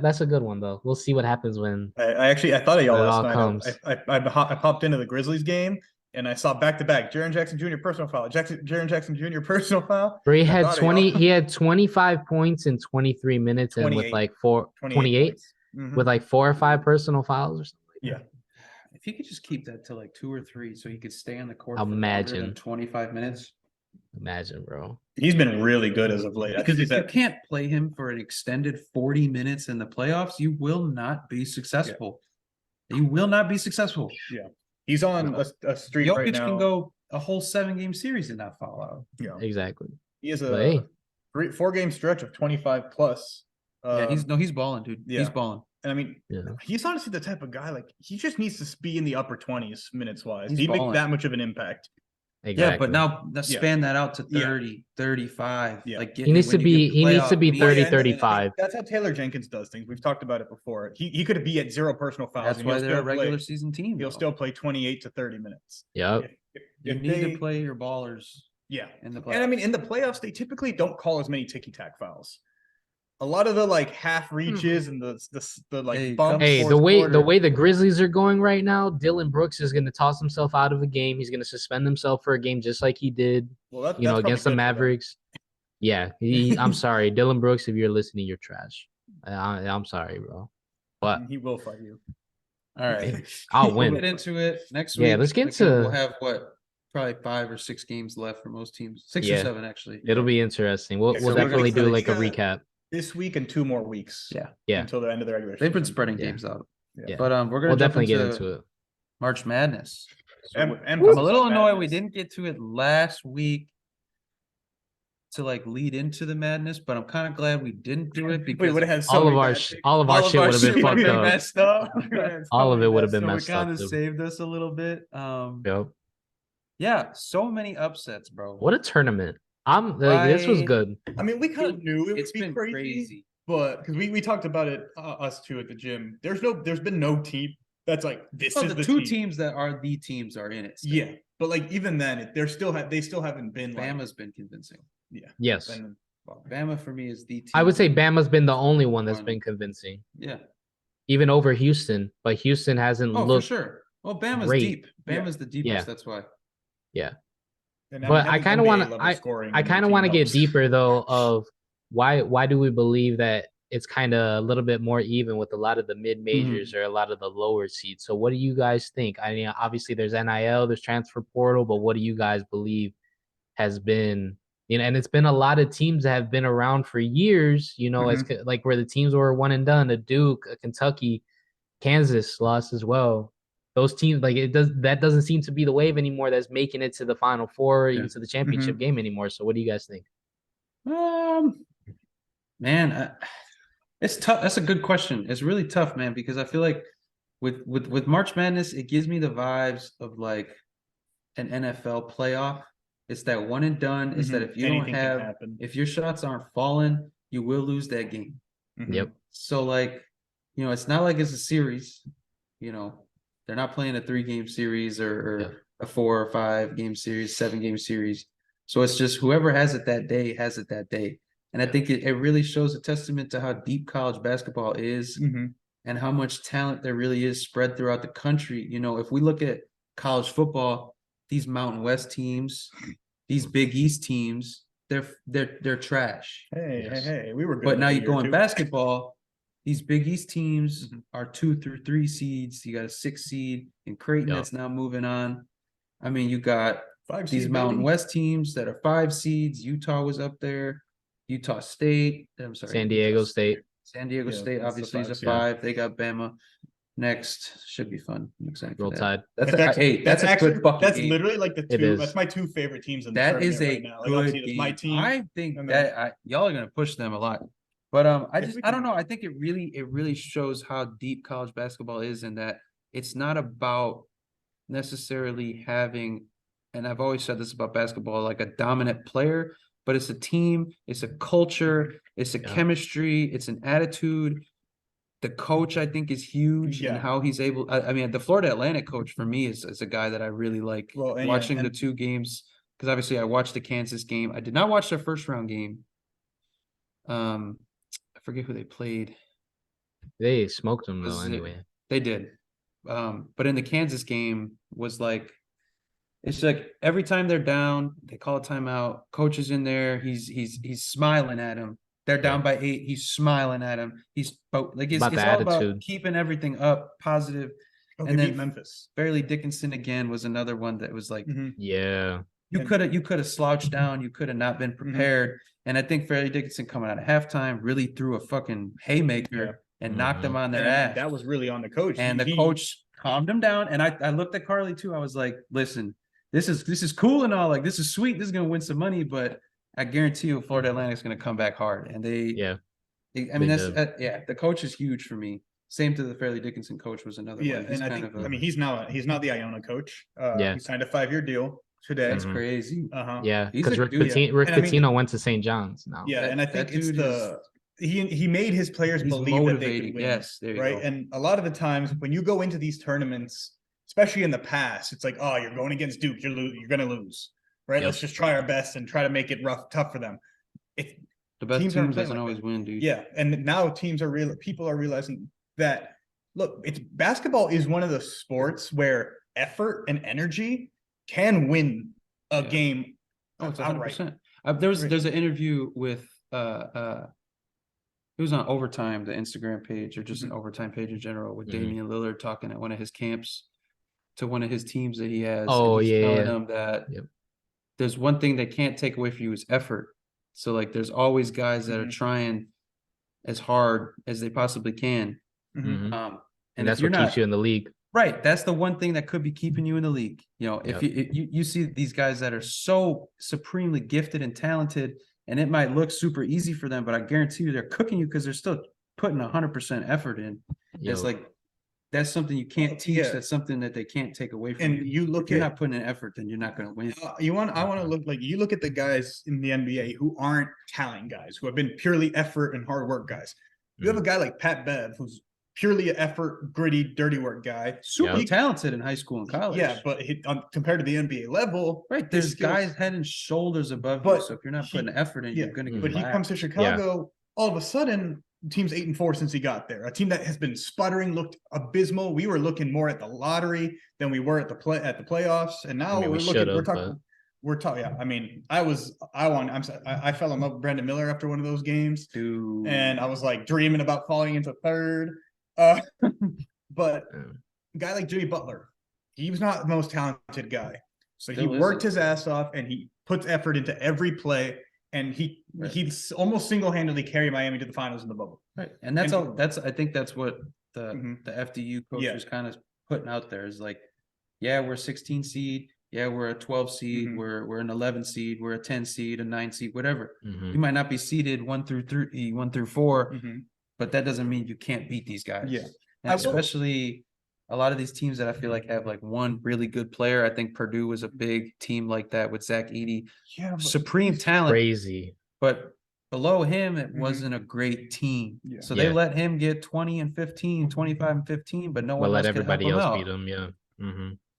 that's a good one though. We'll see what happens when. I thought of y'all When it last all night. comes. I popped into the Grizzlies game and I saw back to back Jaren Jackson Jr. personal foul, Jaren Jackson Jr. personal foul. Where he I had thought of 20, y'all. he had 25 points in 23 minutes, and with 28. like 28 points. Mhm. with like 4 or 5 personal fouls or something. Yeah. If he could just keep that to like 2 or 3, so he could stay on the court for longer Imagine. than 25 minutes. Imagine, bro. He's been really good as of late. I Because think if he's you at can't play him for an extended 40 minutes in the playoffs, you will not be successful. You will not be successful. he's on a streak right Jokic now. can go a whole 7-game series and not fall out. Yeah, Exactly. he has But a hey, 4-game stretch of 25 plus. Yeah, he's balling, dude. He's yeah. balling. And I mean, yeah. he's honestly the type of guy like he just needs to be in the upper 20s minutes wise. He's He'd make balling. that much of an impact. Exactly. Yeah, but now span that out to 30, 35. Yeah. Like he needs to be 30, and 35. that's how Taylor Jenkins does things. We've talked about it before. He could be at 0 personal fouls. That's and why he'll they're a still regular play, season team. He'll though. still play 28 to 30 minutes. Yep. You need to play your ballers. Yeah. In the playoffs. And I mean, in the playoffs, they typically don't call as many ticky-tack fouls. A lot of the like half reaches and the like Hey, bumps. Hey, fourth the quarter. way the Grizzlies are going right now, Dylan Brooks is going to toss himself out of a game. He's going to suspend himself for a game just like he did, Well, that's against the Mavericks. Yeah, I'm sorry, Dylan Brooks. If you're listening, you're trash. I'm sorry, bro. But he will fight you. All right. I'll We'll win. get into it next week. Yeah, let's get Again, into. We'll have probably 5 or 6 games left for most teams. 6 or Yeah. 7 actually. It'll be interesting. We'll Yeah, so we're gonna definitely do finish, like a recap. This week and 2 more weeks. Yeah. Until the end of the regular They've been season. spreading Yeah. games out. Yeah. But we're gonna We'll jump definitely get into it. March Madness. So And I'm a little annoyed we didn't get to it last week to like lead into the madness, but I'm kind of glad we didn't do it because we would have had so all of many our bad sh- picks. all of our shit would have been fucked up. messed up. All of it would have been So messed it kind up. of Dude. saved us a little bit. Yep. Yeah, so many upsets, bro. What a tournament! This was good. I mean, we kind of knew it It's would be been crazy, but because we talked about it us two at the gym. There's been no team that's like this Well, is the 2 teams that are the teams are in it. Still. Yeah, but like even then, they still haven't been. Bama's been convincing. Yeah. Yes. And, Well, Bama for me is the team. I would say Bama's been the only one that's been convincing, Yeah. even over Houston. But Houston hasn't Oh, for looked. sure. Well, Bama's great. deep. Bama's the deepest. Yeah. That's why. Yeah. and But I having kind of NBA want level to. scoring I in the kind of team want to get helps. deeper though of why do we believe that it's kind of a little bit more even with a lot of the mid majors or a lot of the lower seeds. So what do you guys think? I mean, obviously there's NIL, there's transfer portal, but what do you guys believe has been, and it's been a lot of teams that have been around for years, it's like where the teams were one and done, a Duke, a Kentucky, Kansas lost as well. Those teams, like that doesn't seem to be the wave anymore that's making it to the Final Four, even to the championship game anymore. So what do you guys think? Man, it's tough. That's a good question. It's really tough, man, because I feel like with March Madness, it gives me the vibes of like an NFL playoff. It's that one and done. It's that if you Anything don't can have, happen. if your shots aren't falling, you will lose that game. Yep. So like, it's not like it's a series. They're not playing a 3-game series or a 4 or 5-game series, 7-game series. So it's just whoever has it that day has it that day. And I think it really shows a testament to how deep college basketball is and how much talent there really is spread throughout the country. If we look at college football, these Mountain West teams, these Big East teams, they're trash. Hey, we were good. But now you go in basketball, these Big East teams are 2 through 3 seeds. You got a 6 seed in Creighton that's now moving on. I mean, you got 5 these Mountain West teams that are 5 seeds. Utah was up there. Utah State. I'm sorry. San Diego State. San Diego State that's obviously is a 5 5. They got Bama. Next should be fun. I'm excited Roll for that. Tide. That's a good fucking That's game. literally like the It 2. is. That's my 2 favorite teams in the That is tournament a right now. good Obviously, it's game. my team. I think and then- that y'all are gonna push them a lot, but I If we don't can- know. I think it really shows how deep college basketball is, and that it's not about necessarily having. And I've always said this about basketball, like a dominant player, but it's a team, it's a culture, it's a chemistry, it's an attitude. The coach, I think, is huge and how he's able. I mean, the Florida Atlantic coach for me is a guy that I really like watching the 2 games, because obviously I watched the Kansas game. I did not watch their first round game. I forget who they played. They smoked them though. Anyway, they did. But in the Kansas game was like, it's like every time they're down, they call a timeout. Coach is in there. He's smiling at him. They're down by 8. He's smiling at him. He's like it's all about keeping everything up, positive. And then Memphis. Fairleigh Dickinson again was another one that was like, yeah, you could have slouched down, you could have not been Mm-hmm. prepared. And I think Fairleigh Dickinson coming out of halftime really threw a fucking haymaker and knocked them on their And ass. that was really on the coach. And the coach calmed him down. And I looked at Carly too. I was like, listen, this is cool and all. Like, this is sweet. This is gonna win some money, but I guarantee you, Florida Atlantic's gonna come back hard. And I mean, the coach is huge for me. Same to the Fairleigh Dickinson coach was another one. And I think, I mean, he's not the Iona coach. He signed a 5-year deal today. That's crazy. Yeah, He's because a Rick dude. Pitino went to St. John's now. Yeah, and I think that it's dude he made his players he's believe that they motivating. could win. Yes, there you right. go. And a lot of the times when you go into these tournaments, especially in the past, it's like, oh, you're going against Duke, you're gonna lose, right? Let's just try our best and try to make it tough for them. The best teams team aren't playing doesn't like always that. win, dude. Yeah, and now people are realizing that, look, basketball is one of the sports where effort and energy can win a game. Oh, it's outright. 100%. There's an interview with it was on Overtime, the Instagram page, or just an Overtime page in general, with Damian Lillard talking at one of his camps to one of his teams that he has. Oh, and he's yeah, telling yeah. them that there's one thing they can't take away from you is effort. So like, there's always guys that are trying as hard as they possibly can. And And that's what keeps you in the league. Right. That's the one thing that could be keeping you in the league. You know, if you see these guys that are so supremely gifted and talented, and it might look super easy for them, but I guarantee you they're cooking you because they're still putting 100% effort in. It's like, that's something you can't teach. That's something that they can't take away from you. And you look if you're not putting in effort, then you're not going to win. I want to look at the guys in the NBA who aren't talent guys, who have been purely effort and hard work guys. You have a guy like Pat Bev, who's purely an effort, gritty, dirty work guy. Super talented in high school and college. Yeah, but compared to the NBA level, right? There's guys head and shoulders above you. So if you're not putting effort in, you're going to get. But he comes to Chicago, all of a sudden, the team's 8-4 since he got there. A team that has been sputtering, looked abysmal. We were looking more at the lottery than we were at the playoffs, and now we're talking. Yeah, I mean, I fell in love with Brandon Miller after one of those games, dude, and I was like dreaming about falling into third. But a guy like Jimmy Butler, he was not the most talented guy. So he worked his ass off and he puts effort into every play. And he almost single-handedly carried Miami to the finals in the bubble. Right. And I think that's what the FDU coach was kind of putting out there is like, yeah, we're a 16 seed. Yeah, we're a 12 seed. We're an 11 seed. We're a 10 seed, a 9 seed, whatever. You might not be seeded 1 through 3, 1 through 4. But that doesn't mean you can't beat these guys. Yeah. And especially a lot of these teams that I feel like have like one really good player. I think Purdue was a big team like that with Zach Edey. Yeah. Supreme talent. Crazy. But below him, it wasn't a great team. Yeah. So they let him get 20 and 15, 25 and 15, but no one let else everybody else beat him. Yeah.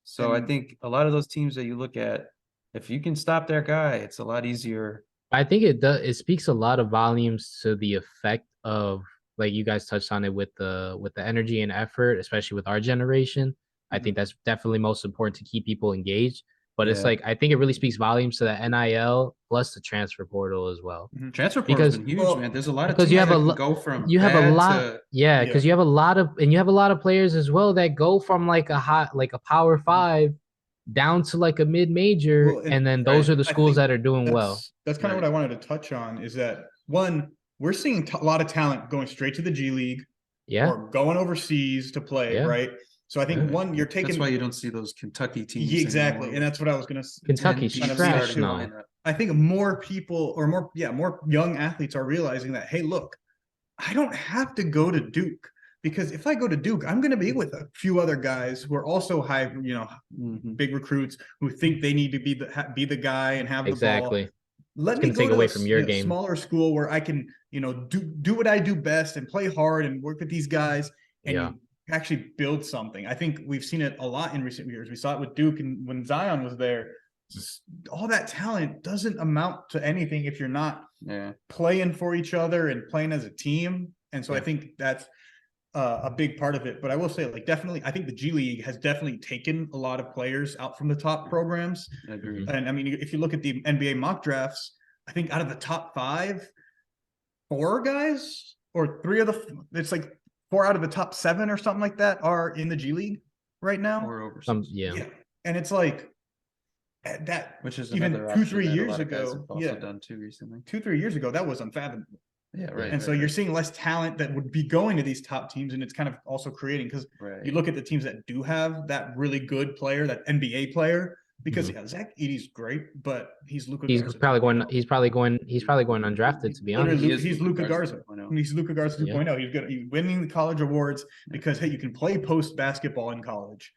So I think a lot of those teams that you look at, if you can stop their guy, it's a lot easier. I think it speaks a lot of volumes to the effect of, like you guys touched on it, with the energy and effort, especially with our generation. I think that's definitely most important to keep people engaged. But it's like, I think it really speaks volumes to the NIL plus the transfer portal as well. Transfer portal has been huge, man. There's a lot of teams you have that can go from you have a lot, to, because you have a lot of players as well that go from like a power 5 down to like a mid-major, and then those are the schools that are doing well. That's kind of what I wanted to touch on, is that one, we're seeing a lot of talent going straight to the G League, or going overseas to play, right? So I think one, you're taking. That's why you don't see those Kentucky teams. Exactly, anymore. and that's what I was going to. Kentucky's trash now. I think more people, or more young athletes are realizing that, hey, look, I don't have to go to Duke, because if I go to Duke, I'm going to be with a few other guys who are also high, big recruits who think they need to be the guy and have the ball. Let me go take away from your game. Smaller school where I can, do what I do best and play hard and work with these guys and actually build something. I think we've seen it a lot in recent years. We saw it with Duke, and when Zion was there, all that talent doesn't amount to anything if you're not playing for each other and playing as a team. And so I think that's a big part of it. But I will say, like, definitely, I think the G League has definitely taken a lot of players out from the top programs. I agree. And I mean, if you look at the NBA mock drafts, I think out of the top 5, 4 guys, or 3 of it's like 4 out of the top 7 or something like that are in the G League right now. Or overseas. And it's like, that Which is even another 2, option 3 that a years lot of guys ago, have also done too recently. 2, 3 years ago, that was unfathomable. Yeah, right. And so you're seeing less talent that would be going to these top teams, and it's kind of also creating, because you look at the teams that do have that really good player, that NBA player, because Zach Edey's great, but he's Luka He's Garza. probably going. He's probably going undrafted. To be honest, he's Luka Garza. He's Luka Garza 2.0. He's good. He's winning the college awards because, hey, you can play post basketball in college,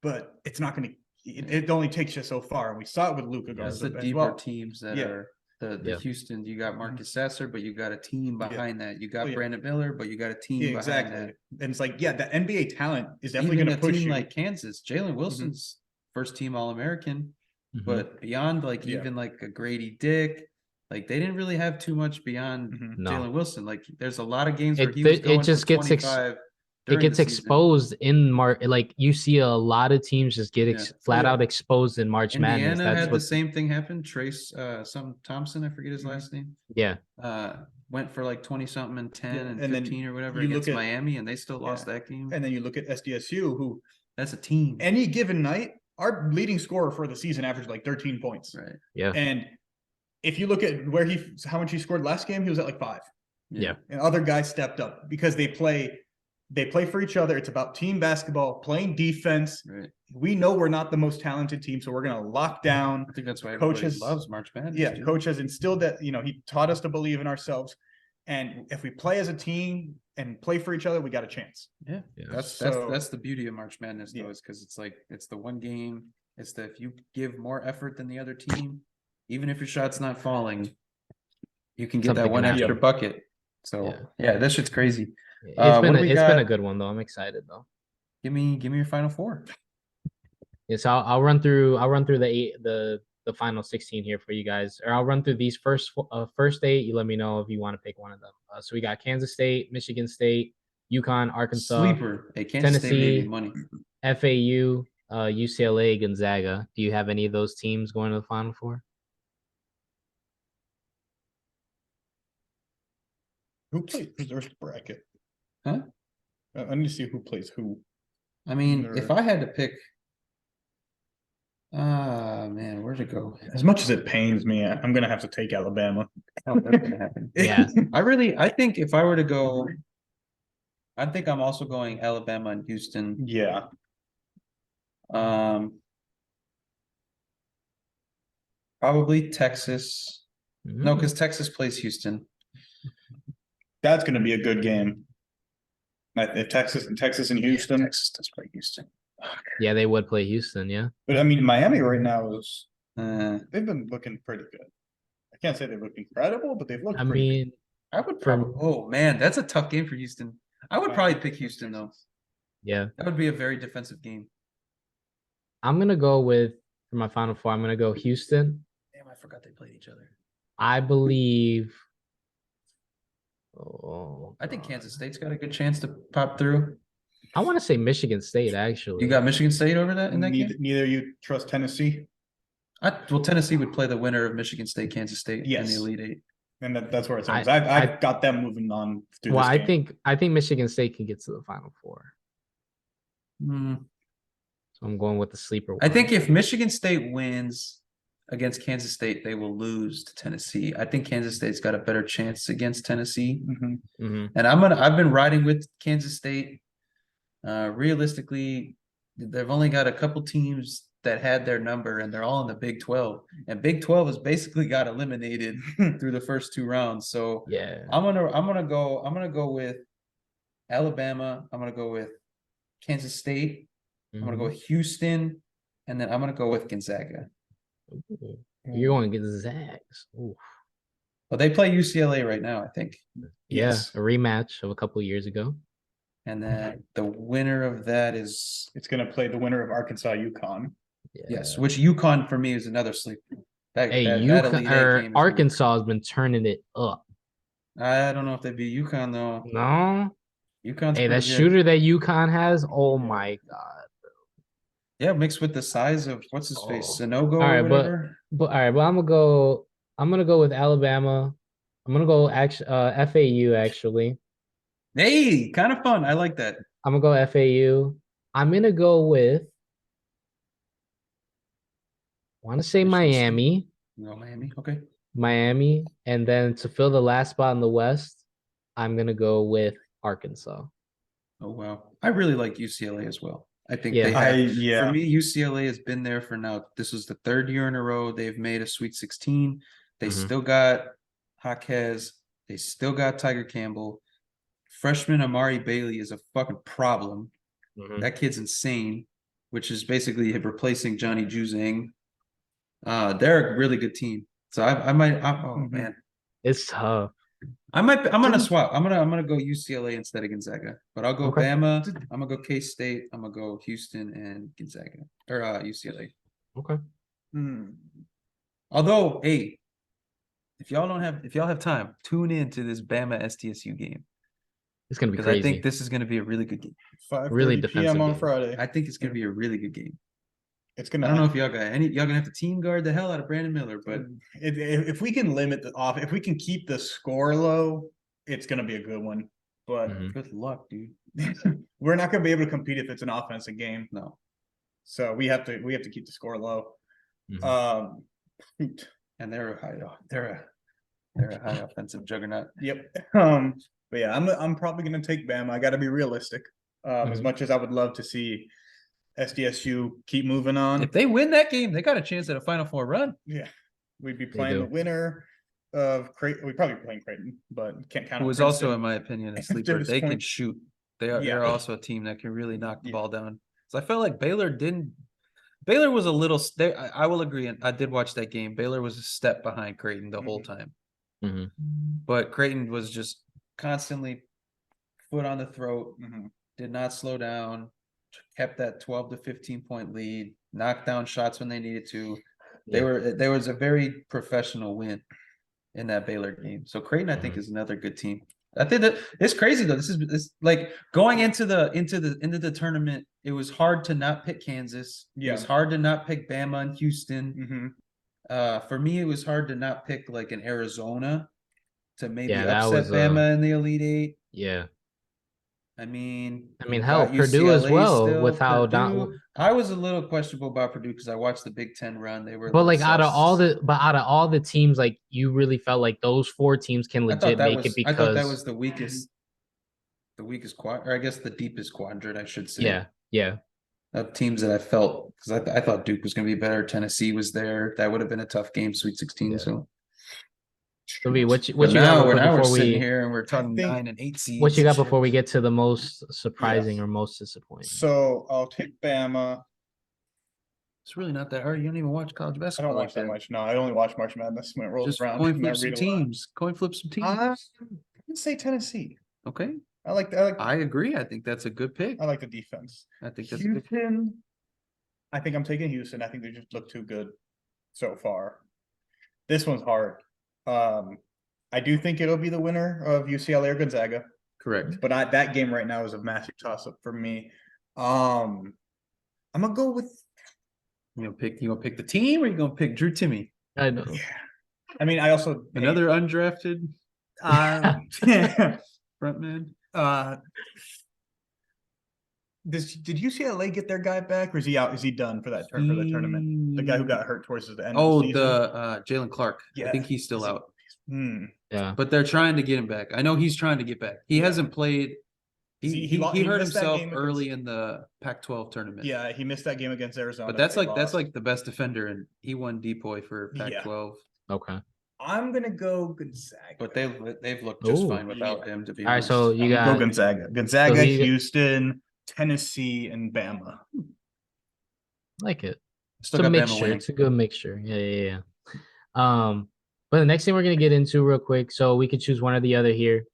but it's not going to. It only takes you so far. And we saw it with Luka Garza. That's the deeper teams that are the Houston. You got Marcus Sasser, but you got a team behind that. You got Brandon Miller, but you got a team behind that. And it's like, the NBA talent is definitely going to push team you. like Kansas. Jalen Wilson's first team All-American, but beyond even like a Grady Dick, like they didn't really have too much beyond Jalen Wilson. Like there's a lot of games where he was going it just for gets 25. It gets exposed in March. Like you see a lot of teams just get flat out exposed in March Madness. Indiana That's had what the same thing happen. Trace some Thompson, I forget his last name. Yeah. Went for like 20 something and 10 and 15 or whatever you against look at Miami, and they still lost that game. And then you look at SDSU, who that's a team. Any given night, our leading scorer for the season averaged like 13 points. Right. Yeah. And if you look at how much he scored last game, he was at like 5. Yeah. And other guys stepped up because they play for each other. It's about team basketball, playing defense. Right. We know we're not the most talented team, so we're going to lock down. I think that's why coach loves March Madness. Yeah, coach has instilled that, he taught us to believe in ourselves. And if we play as a team and play for each other, we got a chance. Yeah. That's the beauty of March Madness, though, is because it's like it's the one game. It's that if you give more effort than the other team, even if your shot's not falling, you can get that one extra bucket. So this shit's crazy. It's been a good one though. I'm excited though. Give me your final 4. Yes, I'll run through the final 16 here for you guys, or I'll run through these first 8. You let me know if you want to pick one of them. So we got Kansas State, Michigan State, UConn, Arkansas, Sleeper. Hey, Kansas State made me money. FAU, UCLA, Gonzaga. Do you have any of those teams going to the Final Four? Who plays their bracket? Huh? I need to see who plays who. I mean, if I had to pick, man, where'd it go? As much as it pains me, I'm gonna have to take Alabama. Oh, that's gonna happen. Yeah. I think if I were to go, I think I'm also going Alabama and Houston. Yeah. Probably Texas. No, because Texas plays Houston. That's going to be a good game. If Texas and Houston. Texas does play Houston. Yeah, they would play Houston. Yeah, but I mean, Miami right now is they've been looking pretty good. I can't say they look incredible, but they've looked. I mean, good. I would probably. Oh man, that's a tough game for Houston. I would probably pick Houston though. Yeah, that would be a very defensive game. I'm gonna go with for my Final Four. I'm gonna go Houston. Damn, I forgot they played each other. I believe. I think Kansas State's got a good chance to pop through. I want to say Michigan State, actually. You got Michigan State over that in that game? Neither you trust Tennessee? Well, Tennessee would play the winner of Michigan State, Kansas State in the Elite Eight. And that's where it's at. I've got them moving on through this game. I think Michigan State can get to the Final Four. So I'm going with the sleeper one. I think if Michigan State wins against Kansas State, they will lose to Tennessee. I think Kansas State's got a better chance against Tennessee. And I've been riding with Kansas State. Realistically, they've only got a couple teams that had their number, and they're all in the Big 12. And Big 12 has basically got eliminated through the first 2 rounds. So I'm gonna go with Alabama. I'm gonna go with Kansas State. I'm gonna go with Houston, and then I'm gonna go with Gonzaga. Ooh. You're going to get the Zags. Ooh. Well, they play UCLA right now, I think. Yeah, a rematch of a couple of years ago. And then the winner of that is it's going to play the winner of Arkansas UConn. Yes, which UConn for me is another sleeper. Arkansas has been turning it up. I don't know if they beat UConn though. No, UConn's that shooter that UConn has. Oh my god. Yeah, mixed with the size of what's his face, Sanogo. All right, or whatever. but I'm gonna go with Alabama. I'm gonna go FAU actually. Hey, kind of fun. I like that. I'm gonna go FAU. I'm gonna go with want to say Michigan State. Miami. No, Miami. Okay. Miami. And then to fill the last spot in the West, I'm going to go with Arkansas. Oh, wow. I really like UCLA as well. I think Yeah. they have. Yeah. For me, UCLA has been there for now. This was the 3rd year in a row. They've made a Sweet 16. They Mhm. still got Jaquez. They still got Tiger Campbell. Freshman Amari Bailey is a fucking problem. Mhm. That kid's insane, which is basically replacing Johnny Juzang. They're a really good team. So I might. Oh man, It's tough. I'm gonna swap. I'm gonna go UCLA instead of Gonzaga, but I'll go Okay. Bama. I'm gonna go K-State. I'm gonna go Houston and Gonzaga or UCLA. Okay. Although, hey, if y'all have time, tune in to this Bama STSU game It's going to be because I think crazy. this is gonna be a really good game. 5:30 Really p.m. defensive on game. Friday. I think it's gonna be a really good game. It's I gonna. don't know if y'all gonna have to team guard the hell out of Brandon Miller, but if we can limit the off, if we can keep the score low, it's gonna be a good one. But Mhm. good luck, dude. we're not gonna be able to compete if it's an offensive game. No. So we have to keep the score low. Mhm. And they're a high offensive juggernaut. Yep. But yeah, I'm probably gonna take Bama. I got to be realistic. As Mhm. much as I would love to see SDSU keep moving on, If they win that game, they got a chance at a Final Four run. yeah, we'd be They playing the do. winner of Creighton. We'd probably be playing Creighton, but can't count. Who on was also, Princeton. in my opinion, a At sleeper. this They can point. shoot. They're Yeah. also a team that can really knock the Yeah. ball down. So I felt like Baylor didn't. Baylor was a little. I will agree, and I did watch that game. Baylor was a step behind Creighton the whole time, Mhm. but Creighton was just constantly foot on the throat. Did not slow down. Kept that 12 to 15 point lead. Knocked down shots when they needed to. There was a very professional win in that Baylor game. So Creighton, I think, is another good team. I think that it's crazy though. This is like going into the tournament. It was hard to not pick Kansas. It was hard to not pick Bama and Houston. For me, it was hard to not pick like an Arizona to maybe Yeah, that upset was Bama in the Elite Eight. yeah. I mean, Hell, Purdue as well still. with how Purdue, I was a little questionable about Purdue because I watched the Big Ten run. They were, a but little like out of sus. all the teams, like you really felt like those 4 teams can legit make it I thought that because was the weakest quad, or I guess the deepest quadrant, I should say. yeah. Of teams that I felt, because I thought Duke was going to be better. Tennessee was there. That would have been a tough game, Sweet 16. Yeah. So, So what you but got now, real quick now we're before sitting we here and we're talking think- 9 and 8 seeds. what you got and shit. before we get to the most surprising or most disappointing? So I'll take Bama. It's really not that hard. You don't even watch college I basketball. don't watch that much. No, I only watch March Madness when it rolls Just around. coin and I flip some read a lot. teams. Coin flip some teams. I would say Tennessee. Okay, I like I agree. I think that's a good pick. I like the defense. I think that's a good pick. Houston. I think I'm taking Houston. I think they just look too good so far. This one's hard. I do think it'll be the winner of UCLA or Gonzaga, Correct. but that game right now is a massive toss up for me. I'm gonna go with. You gonna pick the team, or you gonna pick Drew Timme? I know. I mean, I also Another undrafted Hey, frontman. Did UCLA get their guy back, or is he out? Is he done for that for the tournament? The guy who got hurt towards the end of the season. Jalen Clark. I think he's still out. Yeah. But they're trying to get him back. I know he's trying to get back. He hasn't played. He hurt missed that himself game early in the Pac-12 tournament. Yeah, he missed that game against Arizona. But that's like the best defender, and he won DPOY for Pac-12. Okay. I'm gonna go Gonzaga. But they've looked just fine without him, to be All right, honest. so you got go Gonzaga, so Houston, Tennessee, and Bama. like it. Still It's a got Bama mixture. winning. It's a good mixture. Yeah. But the next thing we're gonna get into real quick, so we could choose one or the other here.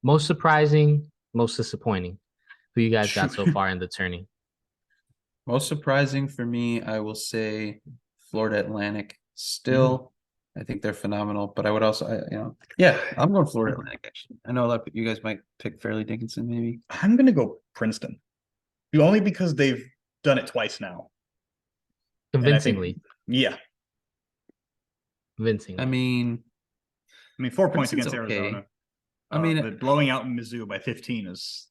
Most surprising, most disappointing. Who you guys got so far in the tourney? Most surprising for me, I will say Florida Atlantic. Still, I think they're phenomenal, but I would also, I'm going Florida Atlantic, actually. I know a lot of you guys might pick Fairleigh Dickinson, maybe. I'm gonna go Princeton, only because they've done it twice now. Convincingly. Yeah. Convincingly. I mean, 4 points Princeton's against okay. Arizona. I mean, but blowing out Mizzou by 15 is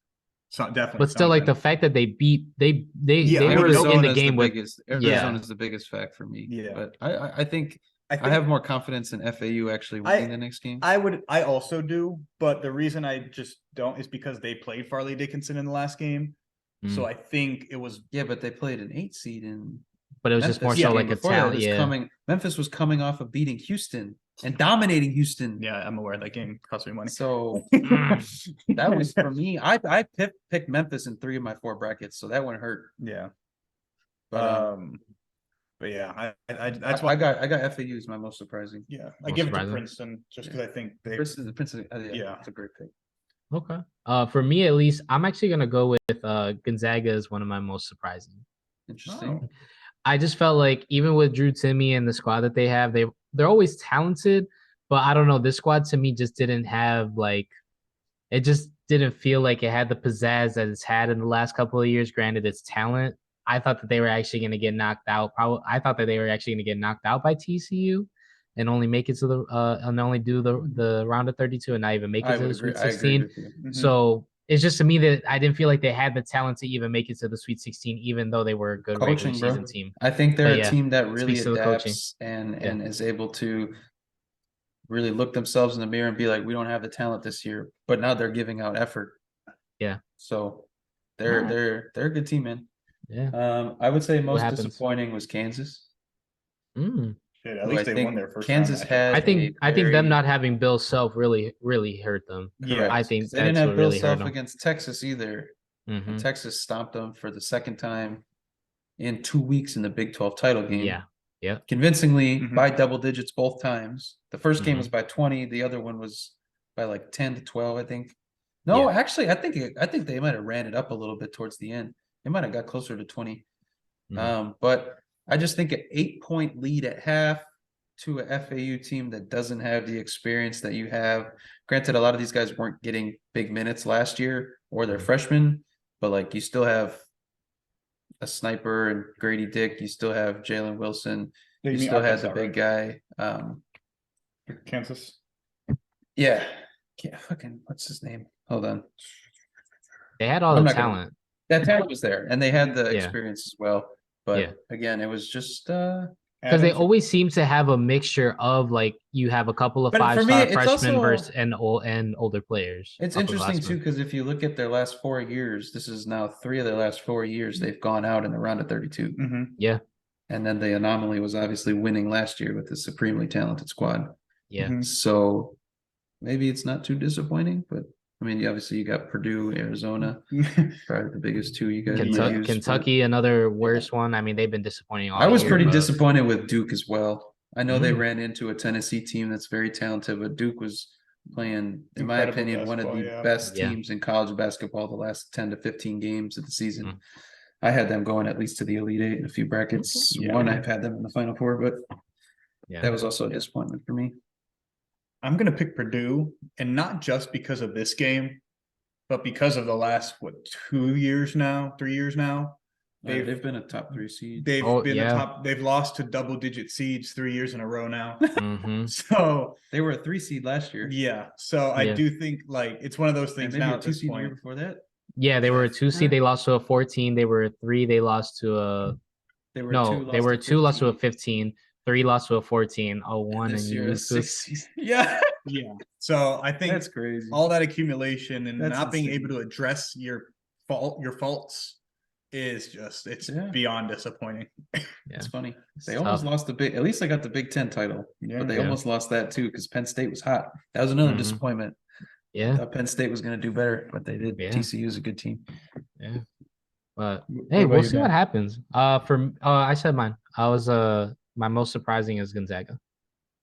So definitely. But still, like the something. fact that they beat they Yeah, I were mean, in the Arizona's game with biggest. yeah. Arizona's the biggest fact for me. Yeah. But I think I I have more confidence in FAU actually winning the next game. I also do, but the reason I just don't is because they played Farley Dickinson in the last game. So I think it was but they played an 8 seed in but it was Memphis. just more so like a Before that, talent. it was coming. Memphis was coming off of beating Houston and dominating Houston. yeah, I'm aware that game cost me money. So that was for me. I picked Memphis in 3 of my 4 brackets, so that wouldn't hurt. Yeah. But yeah, that's why I got FAU as my most surprising. yeah, I Most give it to surprising. Princeton just because I think they Princeton, Yeah. it's a great pick. Okay. For me at least, I'm actually gonna go with Gonzaga as one of my most surprising. Interesting. Oh. I just felt like even with Drew Timme and the squad that they have, they're always talented, but I don't know. This squad to me just didn't have like it just didn't feel like it had the pizzazz that it's had in the last couple of years. Granted, it's talent. I thought that they were actually going to get knocked out. I thought that they were actually going to get knocked out by TCU and only make it to the and only do the round of 32 and not even make it to the Sweet 16. Mhm. So it's just to me that I didn't feel like they had the talent to even make it to the Sweet 16, even though they were a good regular Coaching, bro. season team. I think they're But a yeah, team that really speaks to the coaching. adapts and is able to really look themselves in the mirror and be like, we don't have the talent this year, but now they're giving out effort. Yeah. So they're a good team, man. Yeah. I would say most happens? disappointing was Kansas. Shit, at who least I they think won their first Kansas round matchup. had. I think them very- not having Bill Self really hurt them. Yeah. I think they didn't that's have what Bill really hurt Self them. against Texas either. Mhm. And Texas stomped them for the second time in 2 weeks in the Big 12 title game. Yeah. Yeah. Convincingly Mhm. by double digits both times. The first game Mhm. was by 20. The other one was by like 10 to 12, I think. No, Yeah. actually, I think they might have ran it up a little bit towards the end. They might have got closer to 20. But I just think an 8-point lead at half to a FAU team that doesn't have the experience that you have. Granted, a lot of these guys weren't getting big minutes last year or they're freshmen, but like you still have a sniper and Grady Dick. You still have Jalen Wilson. Yeah, You mean still had the Arkansas, big guy. Kansas. Yeah. Fucking what's his name? Hold on. They had all I'm the not gonna- talent. That talent was there, and they had the Yeah. experience as well. But Yeah. again, it was just Because they always seem to have a mixture of like you have a couple of But for me, 5-star it's freshmen also- versus and older players. It's interesting too, upperclassmen. because if you look at their last 4 years, this is now 3 of their last 4 years, they've gone out in the round of 32. Yeah. And then the anomaly was obviously winning last year with the supremely talented squad. Yeah. So maybe it's not too disappointing, but I mean, obviously you got Purdue, Arizona, probably the biggest 2 you guys. Kentucky, another worse one. I mean, they've been disappointing all I was year, pretty but- disappointed with Duke as well. I know they Mm. ran into a Tennessee team that's very talented, but Duke was playing, in my Incredible opinion, one of the basketball, yeah. best Yeah. teams in college basketball the last 10 to 15 games of the season. Mm. I had them going at least to the Elite Eight in a few brackets. Yeah. One, I've had them in the Final Four, but Yeah. that was also a disappointment for me. I'm gonna pick Purdue, and not just because of this game, but because of the last 3 years now. They've been a top 3 seed. They've Oh, been yeah. the top. They've lost to double-digit seeds 3 years in a row now. Mhm. So They were a 3 seed last year. yeah, so I Yeah. do think like it's one of those And things maybe now a at 2 this seed the year point. before that. Yeah, they were a 2 seed. They lost to a 14. They were a 3. They lost to a They were no. They were a 2. Lost to a 15. 3 lost to a 14. A 1 This and you year lose is to a 6 seed. Yeah. Yeah, so I think That's crazy. all that accumulation and That's not being insane. able to address your faults is just it's Yeah. beyond disappointing. It's funny. It's They almost tough. lost the big. At least they got the Big Ten title, Yeah. but they Yeah. almost lost that too because Penn State was hot. That was another Mhm. disappointment. I Yeah. thought Penn State was going to do better, but they did. Yeah. TCU is a good team. Yeah. But What hey, about we'll you, see what Dan? happens. I said mine. I was my most surprising is Gonzaga.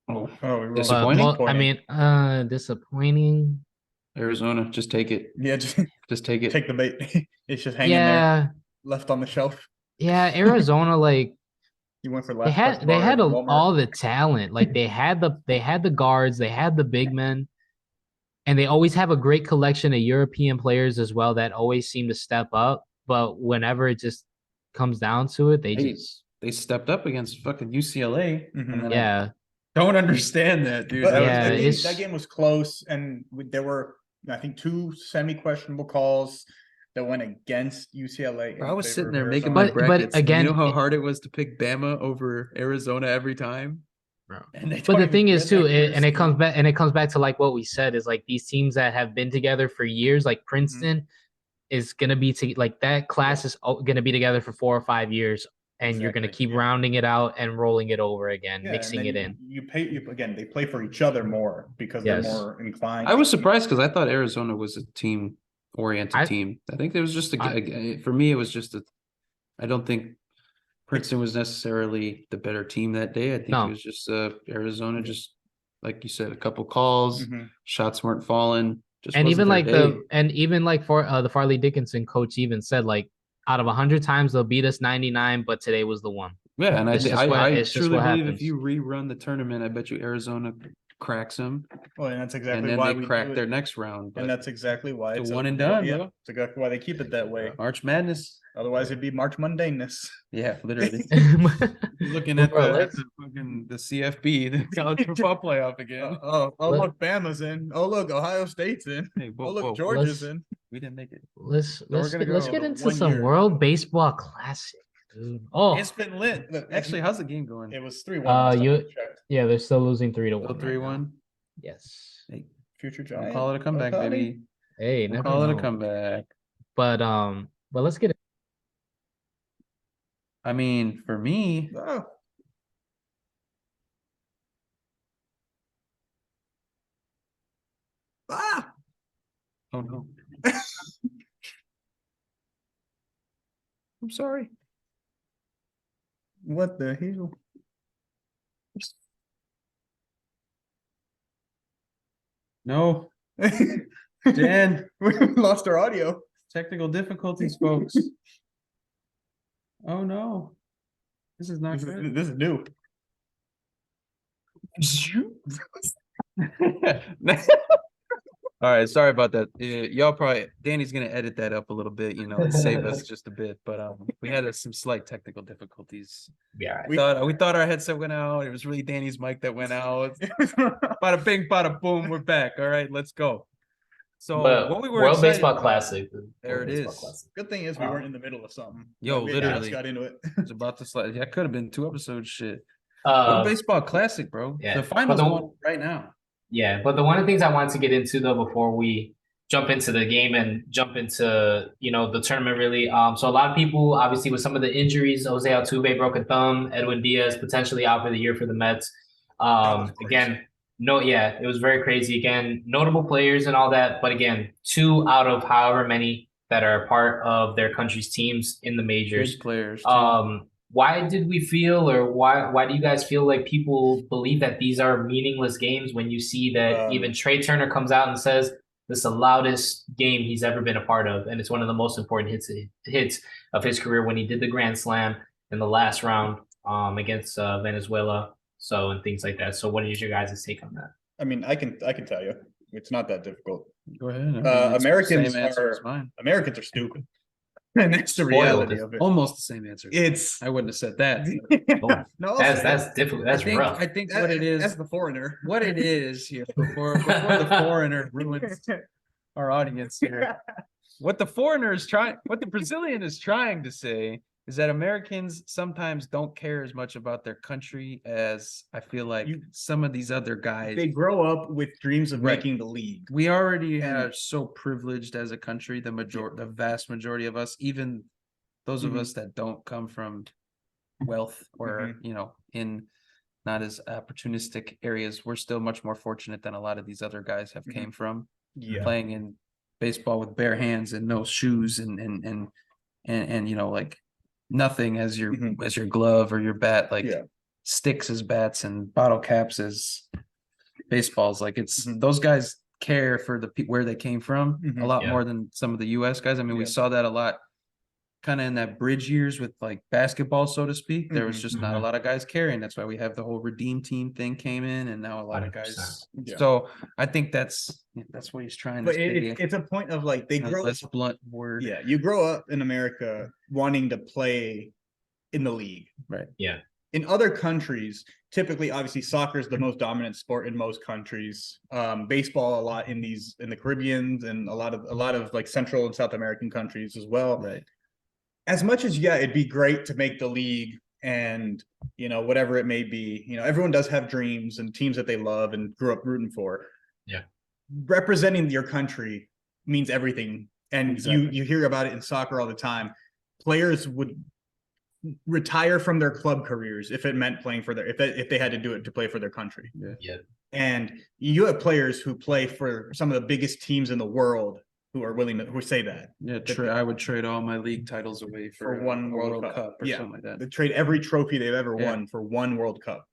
Oh, we rolled Disappointing? I mean, disappointing. Arizona, just take it. yeah, just Just take it. take the bait. It's just hanging there, Yeah, left on the shelf. yeah. Arizona, like You went for they last. had all the talent. Like they had the guards, they had the big men, and they always have a great collection of European players as well that always seem to step up. But whenever it just comes down to it, They stepped up against fucking UCLA. Mhm. And then yeah. I don't understand that, dude. But That was Yeah, I think it's- that game was close, and there were I think 2 semi-questionable calls. that went against UCLA. I was sitting there favor of making Arizona. my But brackets. and you again, know how hard it was to pick Bama over Arizona every time. Bro. And they But don't the even thing is get too, that and it close. comes back to like what we said is like these teams that have been together for years, like Princeton is gonna be like that class is gonna be together for 4 or 5 years, and you're gonna Exactly, keep yeah. rounding it out and rolling it over again, Yeah, mixing and it then in. again. They play for each other more because they're Yes. more inclined. I was surprised because I thought Arizona was a team-oriented I- team. I think it was just for me, it was just I don't think Princeton was necessarily the better team that day. I think No. it was just Arizona, just like you said, a couple calls, Mhm. shots weren't falling. Just And wasn't even their like day. for the Farley Dickinson coach even said like out of 100 times they'll beat us 99, but today was the one. Yeah, and It's just it's just truly what believe happens. if you rerun the tournament, I bet you Arizona cracks them, Well, and that's and exactly then why they we crack do their it. next round. But And that's exactly why it's a it's one and yeah, done, yeah, bro. that's exactly why they keep it that way. March Madness. Otherwise, it'd be March mundaneness. Yeah, literally. Looking Well, at bro, the CFP, the college football playoff again. Look, Bama's in. Oh, look, Ohio State's in. Hey, Oh, whoa, look, whoa, Georgia's let's- in. we didn't make it. let's gonna let's go get to into 1 some year. World Baseball Classic, dude. Oh, It's been lit. Look, Actually, how's the game going? It was 3-1. yeah, they're still losing 3-1. Still right now. 3-1. Yes. Hey, Future we'll Giant. call it a comeback, Ohtani. baby. Hey, We'll never call it a know. comeback. But let's get it. I mean, for me, Oh. Ah! oh no. I'm sorry. What the hell? No, Dan, We lost our audio. technical difficulties, folks. Oh no. This is not good. This is new. All right, sorry about that. Y'all probably Danny's gonna edit that up a little bit, and save us just a bit. But we had some slight technical difficulties. Yeah. We thought our headset went out. It was really Danny's mic that went out. Bada bing, bada boom. We're back. All right, let's go. So what we were World excited Baseball about- Classic. There World it Baseball is. Classic. Good thing is we weren't in the middle of something. Yo, We literally. just got into it. It's about to slide. That could have been 2 episodes. Shit. World Baseball Classic, bro. yeah. The finals But on right now. Yeah, but one of the things I wanted to get into though before we jump into the game and jump into the tournament really. So a lot of people obviously with some of the injuries, Jose Altuve broke a thumb, Edwin Diaz potentially out for the year for the Mets. Again, it was very crazy. Again, notable players and all that, but again, 2 out of however many that are a part of their country's teams in the majors. Big players. Too. Why did we feel, or why do you guys feel like people believe that these are meaningless games when you see that even Trey Turner comes out and says this is the loudest game he's ever been a part of, and it's one of the most important hits of his career when he did the grand slam in the last round against Venezuela, and things like that. So what is your guys' take on that? I mean, I can tell you, it's not that difficult. Go ahead. I mean, it's Americans the same answer as are mine. Americans are stupid, and that's the reality of it. Almost the same answer. It's I wouldn't have said that. no, That's difficult. That's rough. I think what it is. That's the foreigner. What it is here before the foreigner ruins our audience here. What the Brazilian is trying to say is that Americans sometimes don't care as much about their country as I feel like some of these other guys. They grow up with dreams of Right. making the league. We already are so privileged as a country, the vast majority of us, even those of us that don't come from wealth or, in not as opportunistic areas, we're still much more fortunate than a lot of these other guys have came from. Yeah. Playing in baseball with bare hands and no shoes and like nothing as your glove or your bat, like sticks as bats and bottle caps as baseballs. Like it's those guys care for where they came from a lot more than some of the US guys. I mean, we saw that a lot kind of in that bridge years with like basketball, so to speak. There was just not a lot of guys caring. That's why we have the whole redeem team thing came in, and now a lot of guys. So I think that's what he's trying to say. It's a point of like they grow less blunt word. Yeah, you grow up in America wanting to play in the league. Right. Yeah. in other countries, typically, obviously, soccer is the most dominant sport in most countries. Baseball a lot in the Caribbean and a lot of like Central and South American countries as well. Right. As much as it'd be great to make the league and whatever it may be. Everyone does have dreams and teams that they love and grew up rooting for. Yeah. Representing your country means everything. And Exactly. you hear about it in soccer all the time. Players would retire from their club careers if it meant playing for if they had to do it to play for their country. Yeah. And you have players who play for some of the biggest teams in the world who are willing to who say that. Yeah, I would trade all my league titles away for one a World Cup. or Yeah. something like that. They trade every trophy they've ever won for one World Cup.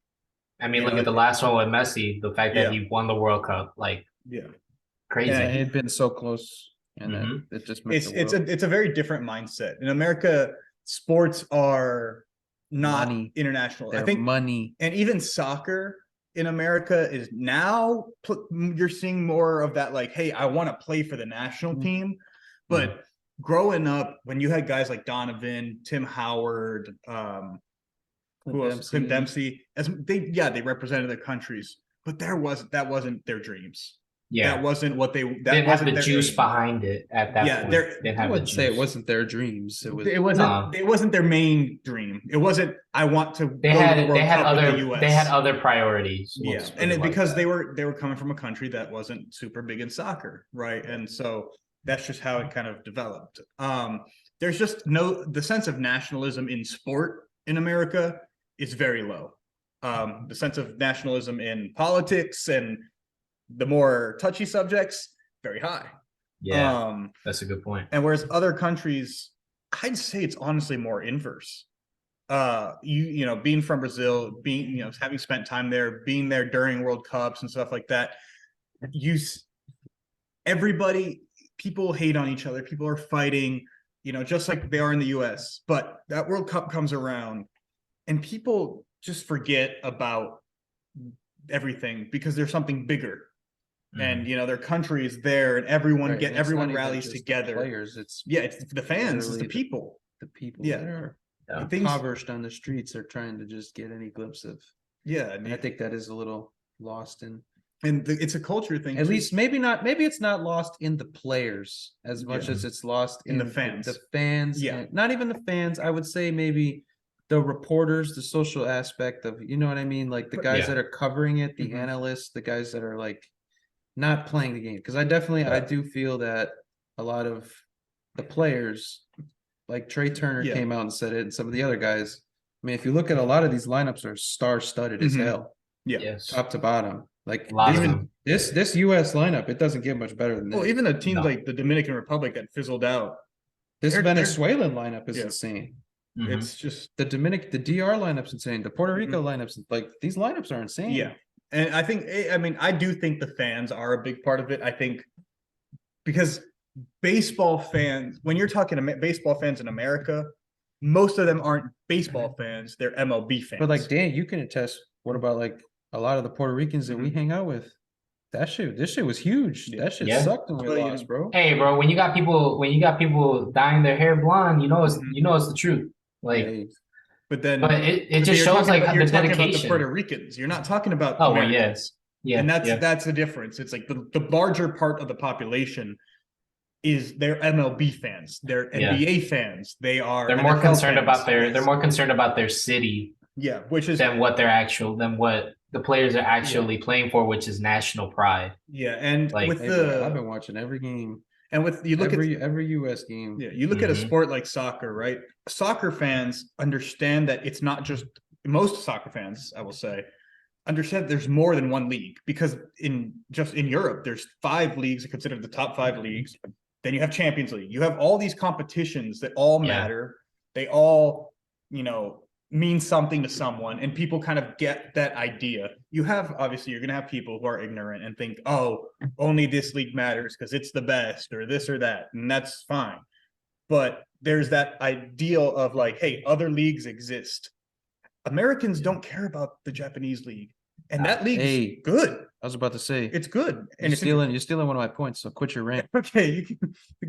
I mean, look at the last one with Messi. The fact that he won the World Cup, like crazy. Yeah, he had been so close, and Mhm. it just meant It's a very different mindset. In America, sports are not Money. international. Their I think money. and even soccer in America is now you're seeing more of that, like, hey, I want to play for the national team. But growing up, when you had guys like Donovan, Tim Howard, who else? Clint Dempsey, they represented their countries, but that wasn't their dreams. Yeah. That wasn't what they Didn't have the juice behind it at that point. Didn't I have the wouldn't say it juice. wasn't their dreams. It was. It wasn't their main dream. It wasn't. I want to. They go had to the World they had Cup with other the US. they had other priorities. Yeah, Let's put and it like because that. they were coming from a country that wasn't super big in soccer, right? And so that's just how it kind of developed. There's just the sense of nationalism in sport in America is very low. The sense of nationalism in politics and the more touchy subjects, very high. Yeah, that's a good point. And whereas other countries, I'd say it's honestly more inverse. Being from Brazil, having spent time there, being there during World Cups and stuff like that, people hate on each other. People are fighting, just like they are in the US. But that World Cup comes around and people just forget about everything because there's something bigger. And their country is there, and everyone rallies together. Players, it's the fans, it's the people. The people Yeah. that are Things- impoverished on the streets are trying to just get any glimpse of. Yeah, And I think that is a little lost in. it's a culture thing. At too. least maybe it's not lost in the players as much as it's lost In the fans. The fans, Yeah. and not even the fans. I would say maybe the reporters, the social aspect of, you know what I mean? Like the guys that are covering it, the Mhm. analysts, the guys that are like not playing the game. Because I do feel that a lot of the players, like Trey Turner came out and said it, and some of the other guys. I mean, if you look at a lot of these lineups are star-studded as Mhm. hell, Yes. top to bottom. Like A lot of even them. this US lineup, it doesn't get much better than this. Well, even a team No. like the Dominican Republic that fizzled out, This they're- Venezuelan lineup is Yeah. insane. Mhm. it's just The DR lineup's insane. The Puerto Rico lineups, like these lineups are insane. yeah. And I do think the fans are a big part of it. I think because baseball fans, when you're talking baseball fans in America, most of them aren't baseball fans; they're MLB fans. But like Dan, you can attest. What about like a lot of the Puerto Ricans that we Mhm. hang out with? This shit was huge. Yeah. That shit Yeah. sucked when we Well, lost, bro. Hey, bro, when you got people dyeing their hair blonde, it's the truth. Like, Hey, but then but it but just you're shows talking like about, the you're talking about the dedication. Puerto Ricans. You're not talking about Oh, well, Americans. yes. Yeah, And that's yeah. the difference. It's like the larger part of the population is they're MLB fans, they're NBA fans, they're They're more NFL concerned fans. about their city which is than what the players are actually playing for, which is national pride. and Like- with hey, bro, I've the been watching every game, and with you look every US game. at you look at a Mhm. sport like soccer, right? Soccer fans understand that it's not just most soccer fans, I will say, understand there's more than one league because in Europe there's 5 leagues considered the top 5 leagues. Then you have Champions League. You have all these competitions that all matter. They all, mean something to someone, and people kind of get that idea. You're going to have people who are ignorant and think, oh, only this league matters because it's the best or this or that, and that's fine. But there's that ideal of like, hey, other leagues exist. Americans don't care about the Japanese league, and that league is good. I was about to say It's good, and you're stealing one of my points, so quit your rant. okay. You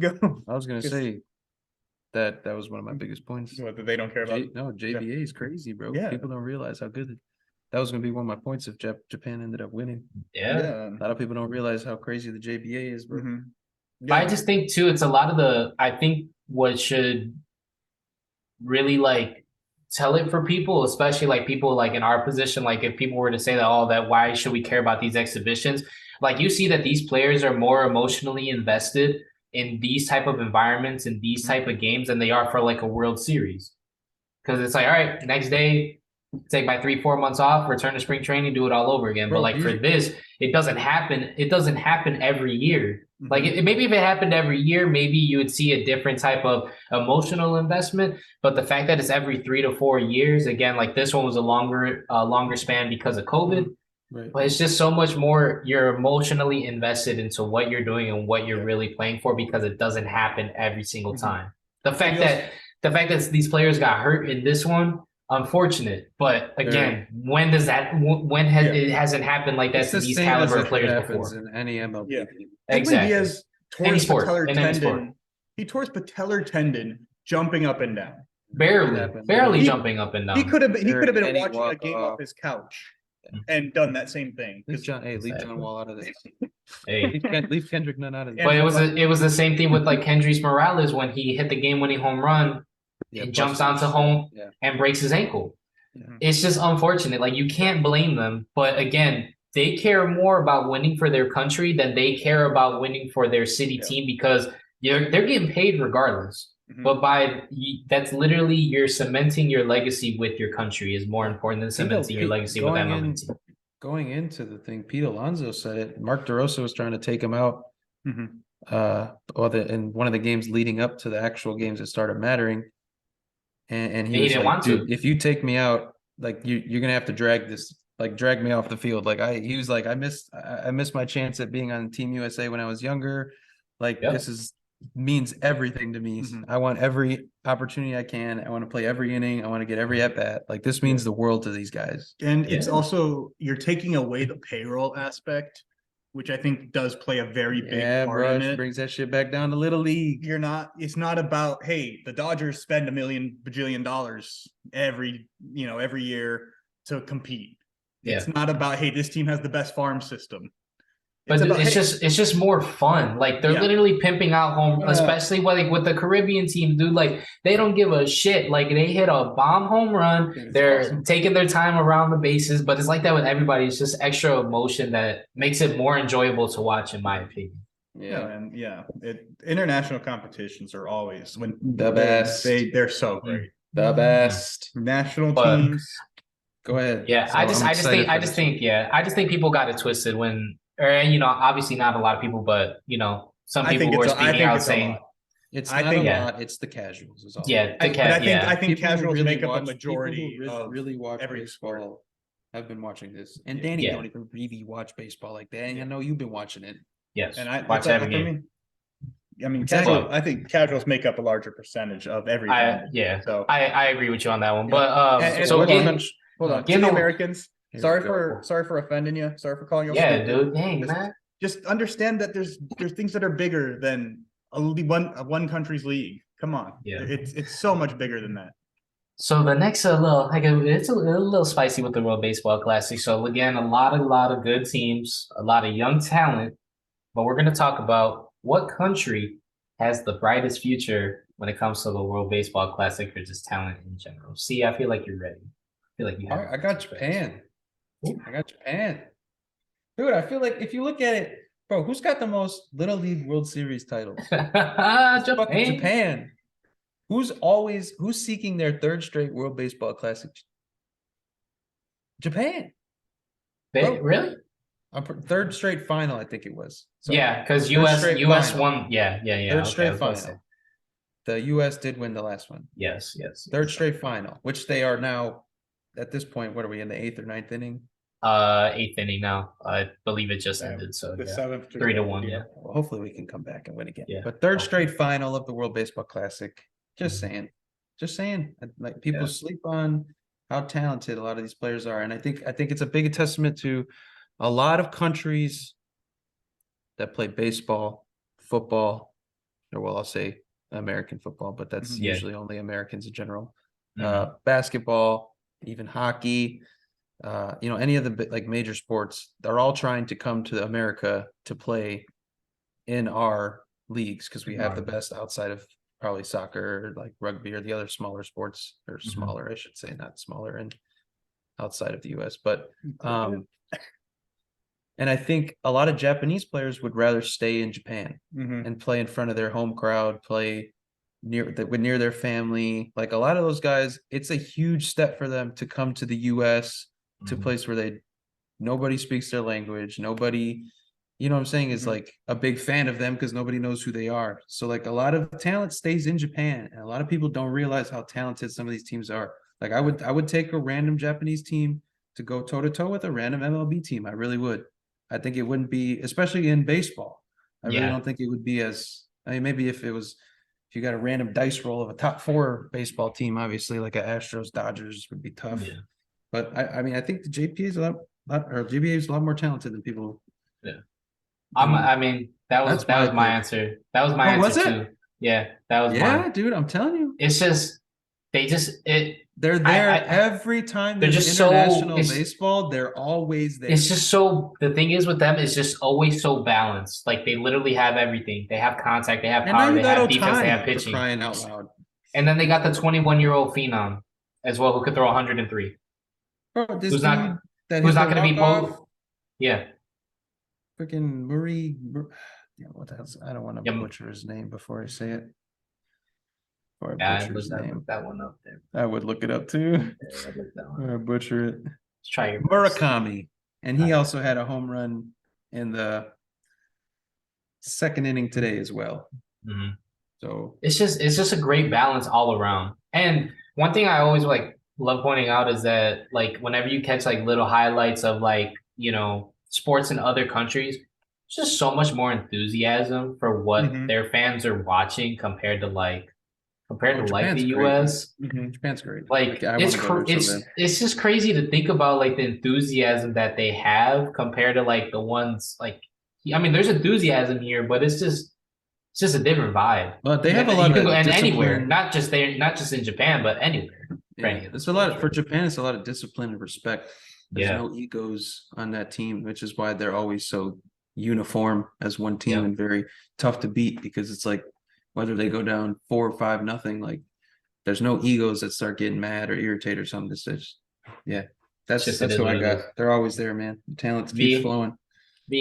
can go. I was gonna say That was one of my biggest points. What, that they don't care about. JBA is crazy, bro. Yeah. People don't realize how good that was going to be one of my points if Japan ended up winning. Yeah. A lot of people don't realize how crazy the JBA is, bro. Mhm. But I just think too, it's a lot of I think what should really like tell it for people, especially like people like in our position, like if people were to say that, oh, that why should we care about these exhibitions? Like you see that these players are more emotionally invested in these type of environments and these type of games than they are for like a World Series. Because it's like, all right, next day, take my 3-4 months off, return to spring training, do it all over again. Bro, but like for this, it doesn't happen. It doesn't happen every year. Like maybe if it happened every year, maybe you would see a different type of emotional investment. But the fact that it's every 3 to 4 years, again, like this one was a longer span because of COVID. Right. But it's just so much more. You're emotionally invested into what you're doing and what you're really playing for because it doesn't happen every single time. The fact that these players got hurt in this one, unfortunate. But again, when does that? When has it hasn't happened like that It's to the these same as caliber it of players happens before? in any MLB game. Exactly. Diaz tore Any his sport, patellar in any sport. tendon. He tore his patellar tendon jumping up and down. Barely jumping up and down. He could have been Any watching a walk game off. off his couch and done that same thing. Leave John Wall out of this. Hey. Leave Kendrick Nunn out of this. But it was the same thing with like Kendrys Morales when he hit the game-winning home run and jumps onto home and breaks his ankle. It's just unfortunate. Like you can't blame them, but again, they care more about winning for their country than they care about winning for their city team because they're getting paid regardless. But that's literally you're cementing your legacy with your country is more important than cementing your legacy with that MLB team. Going into the thing, Pete Alonso said it. Mark DeRosa was trying to take him out. In one of the games leading up to the actual games that started mattering. And he was didn't like, want to. dude, if you take me out, like you're gonna have to drag me off the field. Like he was like, I missed my chance at being on Team USA when I was younger. Like this means everything to me. I want every opportunity I can. I want to play every inning. I want to get every at bat. Like this means the world to these guys. And it's also you're taking away the payroll aspect, which I think does play a very big part in it. Brings that shit back down to Little League. It's not about, hey, the Dodgers spend $1 bajillion every year to compete. It's not about, hey, this team has the best farm system. But it's just more fun. Like they're literally pimping out home, especially with the Caribbean team, dude. Like they don't give a shit. Like they hit a bomb home run. They're taking their time around the bases, but it's like that with everybody. It's just extra emotion that makes it more enjoyable to watch, in my opinion. International competitions are always the best. They're so great. The best National teams. Go ahead. Yeah, So I just think people got it twisted when. Or obviously not a lot of people, but some people were speaking out saying it's not a lot. It's the casuals. Is all. I think casuals make up a majority. People who really watch every baseball. sport. I've been watching this, and Danny don't even really watch baseball like that. And I know you've been watching it. Yes, and I watch every game. I mean, I think casuals make up a larger percentage of everything. So I agree with you on that one. But hold on, to the Americans. Sorry for offending you. Sorry for calling you. Dude. Dang, man. Just understand that there's things that are bigger than one country's league. Come on. Yeah. It's so much bigger than that. So the next it's a little spicy with the World Baseball Classic. So again, a lot of good teams, a lot of young talent, but we're going to talk about what country has the brightest future when it comes to the World Baseball Classic or just talent in general. See, I feel like you're ready. I feel like you have. I got Japan. I got Japan. Dude, I feel like if you look at it, bro, who's got the most Little League World Series titles? Japan. Who's seeking their third straight World Baseball Classic? Japan. Really? Third straight final, I think it was. So because US won. Yeah. Third straight final. The US did win the last one. Yes. Third straight final, which they are now at this point. What are we in the 8th or 9th inning? 8th inning now. I believe it just ended. So the 7th 3-1. Yeah. Well, hopefully we can come back and win again. Yeah. But third straight final of the World Baseball Classic. Just saying. Like people sleep on how talented a lot of these players are, and I think it's a big testament to a lot of countries that play baseball, football, or I'll say American football, but that's Mhm. Yeah. usually only Americans in general. Mhm. Basketball, even hockey, any of the like major sports, they're all trying to come to America to play in our leagues because we have the best outside of probably soccer, like rugby or the other smaller sports, or smaller, I should say, not smaller, and outside of the US. But and I think a lot of Japanese players would rather stay in Japan Mhm. and play in front of their home crowd, play near their family. Like a lot of those guys, it's a huge step for them to come to the US, to a place where nobody speaks their language, nobody, you know what I'm saying, is like a big fan of them because nobody knows who they are. So like a lot of talent stays in Japan, and a lot of people don't realize how talented some of these teams are. Like I would take a random Japanese team to go toe to toe with a random MLB team. I really would. I think it wouldn't be, especially in baseball. I really Yeah. don't think it would be as, I mean, maybe if you got a random dice roll of a top 4 baseball team, obviously like a Astros, Dodgers would be tough. Yeah. But I mean, I think the JPA is or GBA is a lot more talented than people. Yeah. And I mean, that was that's my pick. answer. That was my Oh, was answer it? too. Yeah, that was Yeah, mine. dude, I'm telling you. It's just they just it. They're there I every time they're there's just so international baseball. They're always there. it's just so the thing is with them is just always so balanced. Like they literally have everything. They have contact, they have And now power, you they got have defense, they have Otani for pitching. crying out loud. And then they got the 21-year-old phenom as well who could throw 103. Bro, this Who's dude not that who's hit not the going to be walk-off, yeah. freaking Murray. Yeah, what the hell? I don't want to Yeah. butcher his name before I say it. Before I Yeah, butcher his name. look that one up there. I would look it up too. Yeah, look that one Or up. butcher it. Let's try your best. Murakami. And he also had a home run in the second inning today as well. Mhm. So It's just a great balance all around. And one thing I always like love pointing out is that like whenever you catch like little highlights of like, sports in other countries, there's just so much more enthusiasm for what their fans are watching compared to like Japan's the great. US. Japan's great. Like I want to go there so bad. it's just crazy to think about like the enthusiasm that they have compared to like the ones like I mean there's enthusiasm here, but it's just a different vibe. But they have a lot You can go of and discipline. anywhere, not just there, not just in Japan, but anywhere. Yeah, it's a lot for Japan. It's a lot of discipline and respect. There's no egos on that team, which is why they're always so uniform as one team and very tough to beat because it's like whether they go down 4 or 5-0, like there's no egos that start getting mad or irritated or something. It's just, that's who I got. They're always there, man. The talent keeps flowing.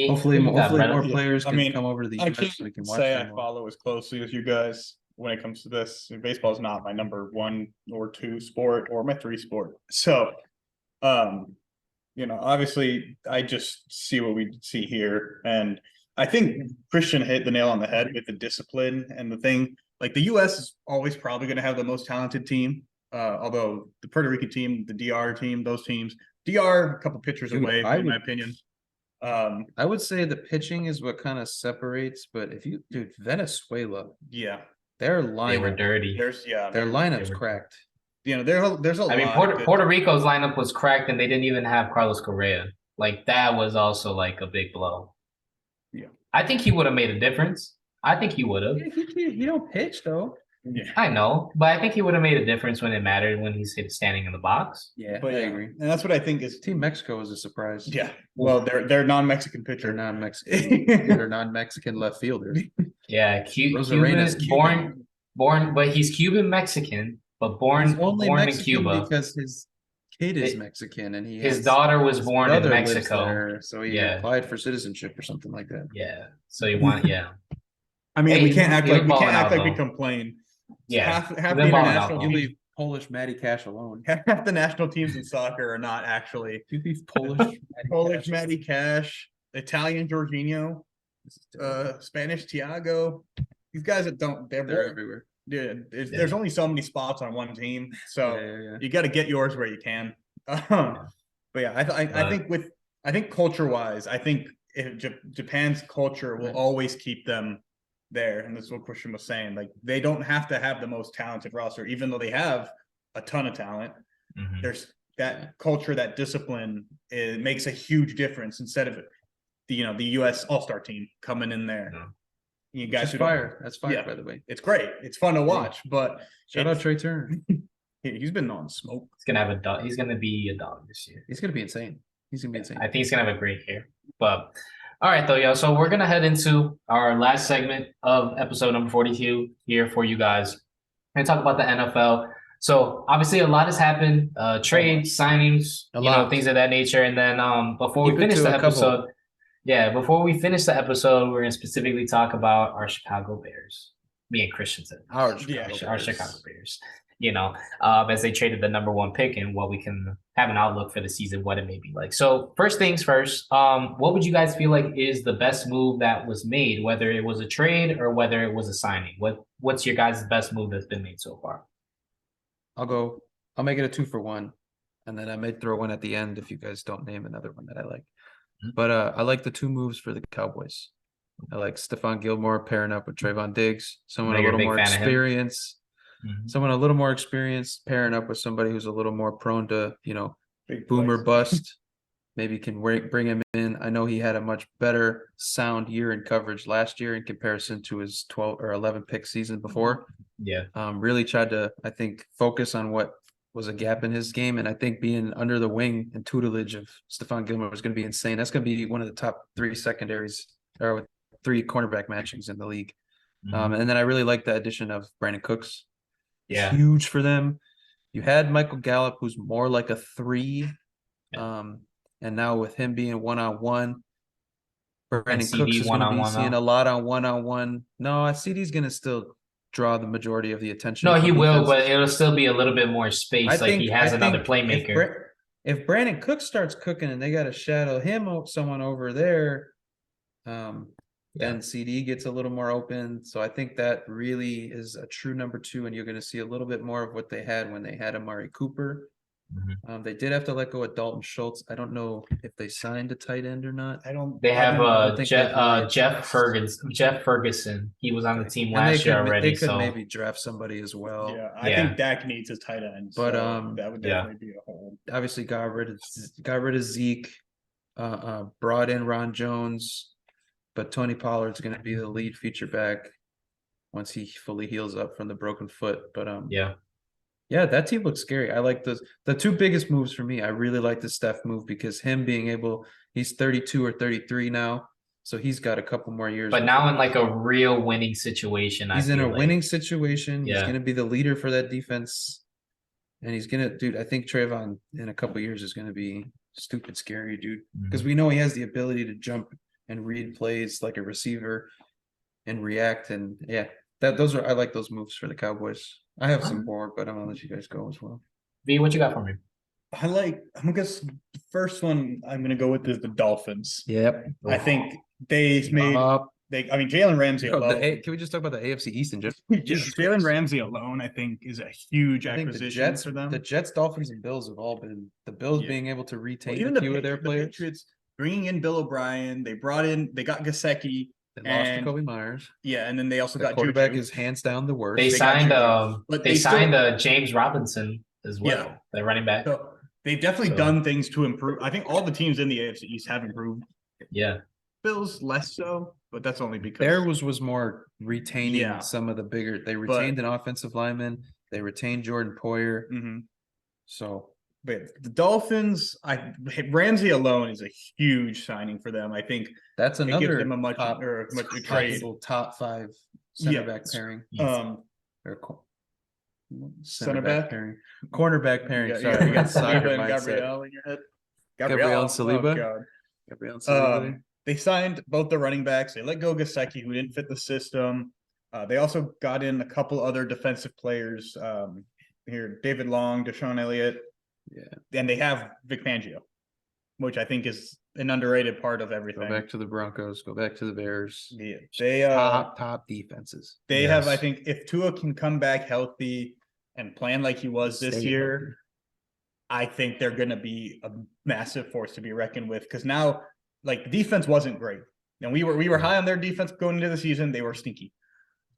Hopefully more players can come over to the US so we can watch them. I follow as closely as you guys when it comes to this. Baseball is not my number 1 or 2 sport or my 3 sport. So, obviously I just see what we see here. And I think Christian hit the nail on the head with the discipline and the thing. Like the US is always probably going to have the most talented team. Although the Puerto Rican team, the DR team, those teams, DR a couple pitchers away, in my opinion. I would say the pitching is what kind of separates, but Venezuela, their lineup, they were dirty. Their lineup's cracked. There's a lot. I mean, Puerto Rico's lineup was cracked, and they didn't even have Carlos Correa. Like that was also like a big blow. Yeah, I think he would have made a difference. I think he would have. He don't pitch though. Yeah, I know, but I think he would have made a difference when it mattered when he's standing in the box. Yeah, I agree, and that's what I think is Team Mexico is a surprise. Yeah, well, they're non-Mexican pitcher, they're non-Mexican, they're non-Mexican left fielders. Yeah, Cuban, born, but he's Cuban Mexican, but born in Cuba because his kid is Mexican and his daughter was born in Mexico, there, so he applied for citizenship or something like that. Yeah, so you want I mean, we can't act like we complain. Yeah, half the international you leave Polish Matty Cash alone. Half the national teams in soccer are not actually. You leave Polish Matty Cash, Italian Jorginho, Spanish Thiago. These guys that they're everywhere. Dude, there's only so many spots on one team, so you got to get yours where you can. But yeah, I think culture wise, I think Japan's culture will always keep them there, and this is what Christian was saying. Like they don't have to have the most talented roster, even though they have a ton of talent. There's that culture, that discipline. It makes a huge difference instead of the U.S. All-Star team coming in there. You Which guys is who don't- fire. That's fire, Yeah. by the way. It's great. It's fun to watch, but Shout out it's- Trey Turner. he's been on smoke. He's gonna have a dog. He's gonna be a dog this year. He's gonna be insane. He's gonna be insane. I think he's gonna have a great year. But all right, though, yo. So we're gonna head into our last segment of episode number 42 here for you guys and talk about the NFL. So obviously, a lot has happened. Trades, signings, A lot. things of that nature. And then before Keep we it finish to the a couple. episode, before we finish the episode, we're gonna specifically talk about our Chicago Bears. Me and Christian said. Our Chicago Bears. As they traded the number 1 pick and what we can have an outlook for the season, what it may be like. So first things first, what would you guys feel like is the best move that was made, whether it was a trade or whether it was a signing? What's your guys' best move that's been made so far? I'll make it a 2-for-1. And then I may throw one at the end if you guys don't name another one that I like. But I like the 2 moves for the Cowboys. I like Stephon Gilmore pairing up with Trayvon Diggs, someone a You're a little big more fan of him. experienced. Someone a little more experienced pairing up with somebody who's a little more prone to, Big boom or plays. bust. Maybe can bring him in. I know he had a much better sound year in coverage last year in comparison to his 12 or 11 pick season before. Yeah. Really tried to, I think, focus on what was a gap in his game. And I think being under the wing and tutelage of Stephon Gilmore was going to be insane. That's going to be one of the top 3 secondaries or 3 cornerback matchings in the league. And then I really like the addition of Brandon Cooks. Yeah. Huge for them. You had Michael Gallup, who's more like a 3. And now with him being one-on-one, Brandon CD Cooks is going to be one-on-one seeing now. a lot on one-on-one. No, CD's going to still draw the majority of the attention. No, from he will, defenses. but it'll still be a little bit more space. He has another playmaker. If Brandon Cooks starts cooking and they got to shadow him someone over there, then CD gets a little more open. So I think that really is a true number 2, and you're going to see a little bit more of what they had when they had Amari Cooper. They did have to let go of Dalton Schultz. I don't know if they signed a tight end or not. They have think they've really Jeff Ferguson. He was on the team And last year already. They could So maybe draft somebody as well. Yeah, I Yeah. think Dak needs his tight end. But, so that would definitely be a hole. Obviously got rid of Zeke, brought in Ron Jones, but Tony Pollard's going to be the lead feature back once he fully heals up from the broken foot. But yeah, that team looks scary. I like the 2 biggest moves for me. I really like the Steph move because him being he's 32 or 33 now, so he's got a couple more years. but now in like a real winning situation. He's in a like. winning situation. He's Yeah. going to be the leader for that defense. And he's going to, dude, I think Trayvon in a couple years is going to be stupid scary, dude. Because we know he has the ability to jump and read plays like a receiver and react. And yeah, I like those moves for the Cowboys. I have some more, but I'm going to let you guys go as well. V, what you got for me? I'm gonna guess the first one I'm gonna go with is the Dolphins. Yep. I think they made Jalen Ramsey alone. Can we just talk about the AFC East and just Jalen Ramsey alone, I think, is a huge I think acquisition for them. The Jets, Dolphins, and Bills have all been the Bills being able to retain Even a few of their players. Patriots bringing in Bill O'Brien, they got Gesicki. They lost to Kobe Myers. Yeah, and then they also The got quarterback Juju. is hands down the worst. They signed but they they signed James Robinson as well. Yeah. The running back. So they've definitely done things to improve. I think all the teams in the AFC East have improved. Yeah. Bills less so, but that's only because There was more retaining Yeah. some of the bigger. They retained an offensive lineman. They retained Jordan Poyer. So, but the Dolphins, Ramsey alone is a huge signing for them. I think that's it another gives them a much top, trade. possible top 5 center Yeah. back pairing. Or center back pairing. Cornerback pairing. Sorry, you got soccer Saliba and mindset. Gabrielle in your head. Gabrielle and Saliba? Oh, God. Gabrielle and Saliba. They signed both the running backs. They let go Gesicki, who didn't fit the system. They also got in a couple other defensive players. Here, David Long, Deshaun Elliott. Yeah. And they have Vic Fangio, which I think is an underrated part of everything. Go back to the Broncos. Go back to the Bears. Yeah. They top defenses. They have, I think, if Tua can come back healthy and plan like he was this year, I think they're going to be a massive force to be reckoned with. Because now, like, the defense wasn't great, and we were high on their defense going into the season. They were stinky.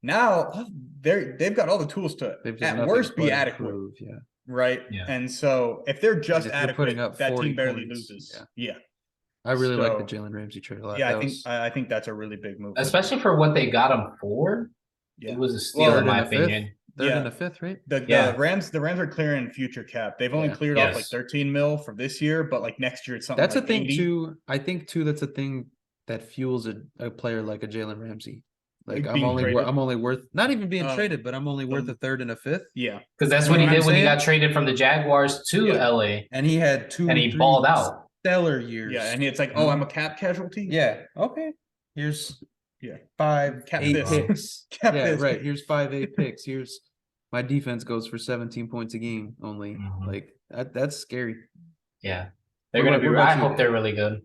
Now they've got all the tools to at worst be adequate. Improve, yeah. Right. Yeah. And so if they're just And if you're adequate, putting up that 40 team barely points, loses. yeah. Yeah. I really like the So, Jalen Ramsey trade a lot. Yeah, That I think was I think that's a really big move. for them. Especially for what they got him for. Yeah. It was a steal Well, in third my and a fifth. opinion. Third Yeah. and a fifth, right? The Yeah. Rams are clearing future cap. They've only Yeah. cleared off like Yes. 13 mil for this year, but like next year it's something That's like a thing 80. too. I think too. That's a thing that fuels a player like a Jalen Ramsey. Like Like being traded? I'm only worth not even being Oh, traded, but I'm only worth a third and a fifth. Yeah. Because that's You what know he what I'm did when he saying? got traded from the Jaguars to Yeah. LA. And he had two, And he three balled out. stellar years. Yeah, and it's like, you know? oh, I'm a cap casualty. Yeah. Okay. Here's Yeah. 5, Cap 8 this. picks. Cap Yeah, this. right. Here's 5, 8 picks. Here's my defense goes for 17 points a game only. Mhm. Like that's scary. Yeah. They're What gonna about- be what about I you? hope they're really good.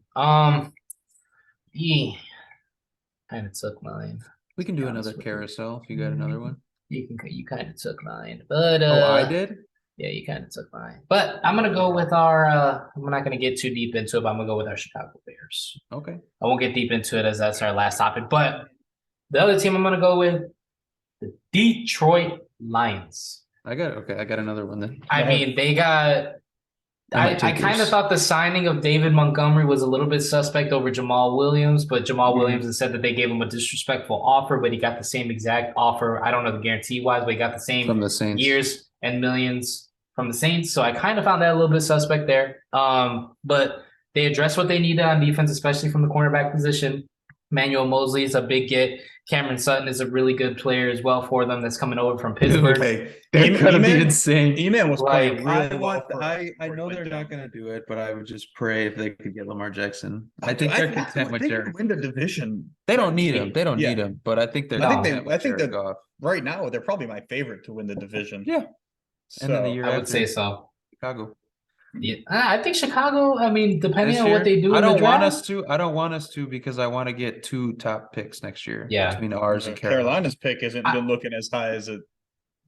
Kind of took mine. We can do Honest another with you. carousel if you got another one. You kind of took mine. But Oh, I did? Yeah, you kind of took mine. But I'm gonna go with our I'm not gonna get too deep into it, but I'm gonna go with our Chicago Bears. Okay. I won't get deep into it as that's our last topic. But the other team I'm gonna go with, the Detroit Lions. I got another one then. I mean, they got I take kind of yours. thought the signing of David Montgomery was a little bit suspect over Jamal Williams, but Jamal Williams has said that they gave him a disrespectful offer, but he got the same exact offer. I don't know the guarantee wise, but he got the same From the Saints. years and millions from the Saints. So I kind of found that a little bit suspect there. But they addressed what they needed on defense, especially from the cornerback position. Manuel Mosley is a big get. Cameron Sutton is a really good player as well for them that's coming over from Pittsburgh. Okay. They're gonna be E-Man- insane. E-Man was playing Like, really well. I for know Lynch they're not Johnson. gonna do it, but I would just pray if they could get Lamar Jackson. I think they're content with they Jared. could win the division. They don't need him. They don't Yeah. need him, but I think they're I think content with Jared Goff. Right now they're probably my favorite to win the division. Yeah. And then the So, year I would after, say so. Chicago. Yeah, I think Chicago. I mean, depending This on what year, they do, I in the don't want draft, us to. I don't want us to because I want to get 2 top picks next year. Yeah. Between ours and Carolina. Carolina's pick isn't been looking as high as it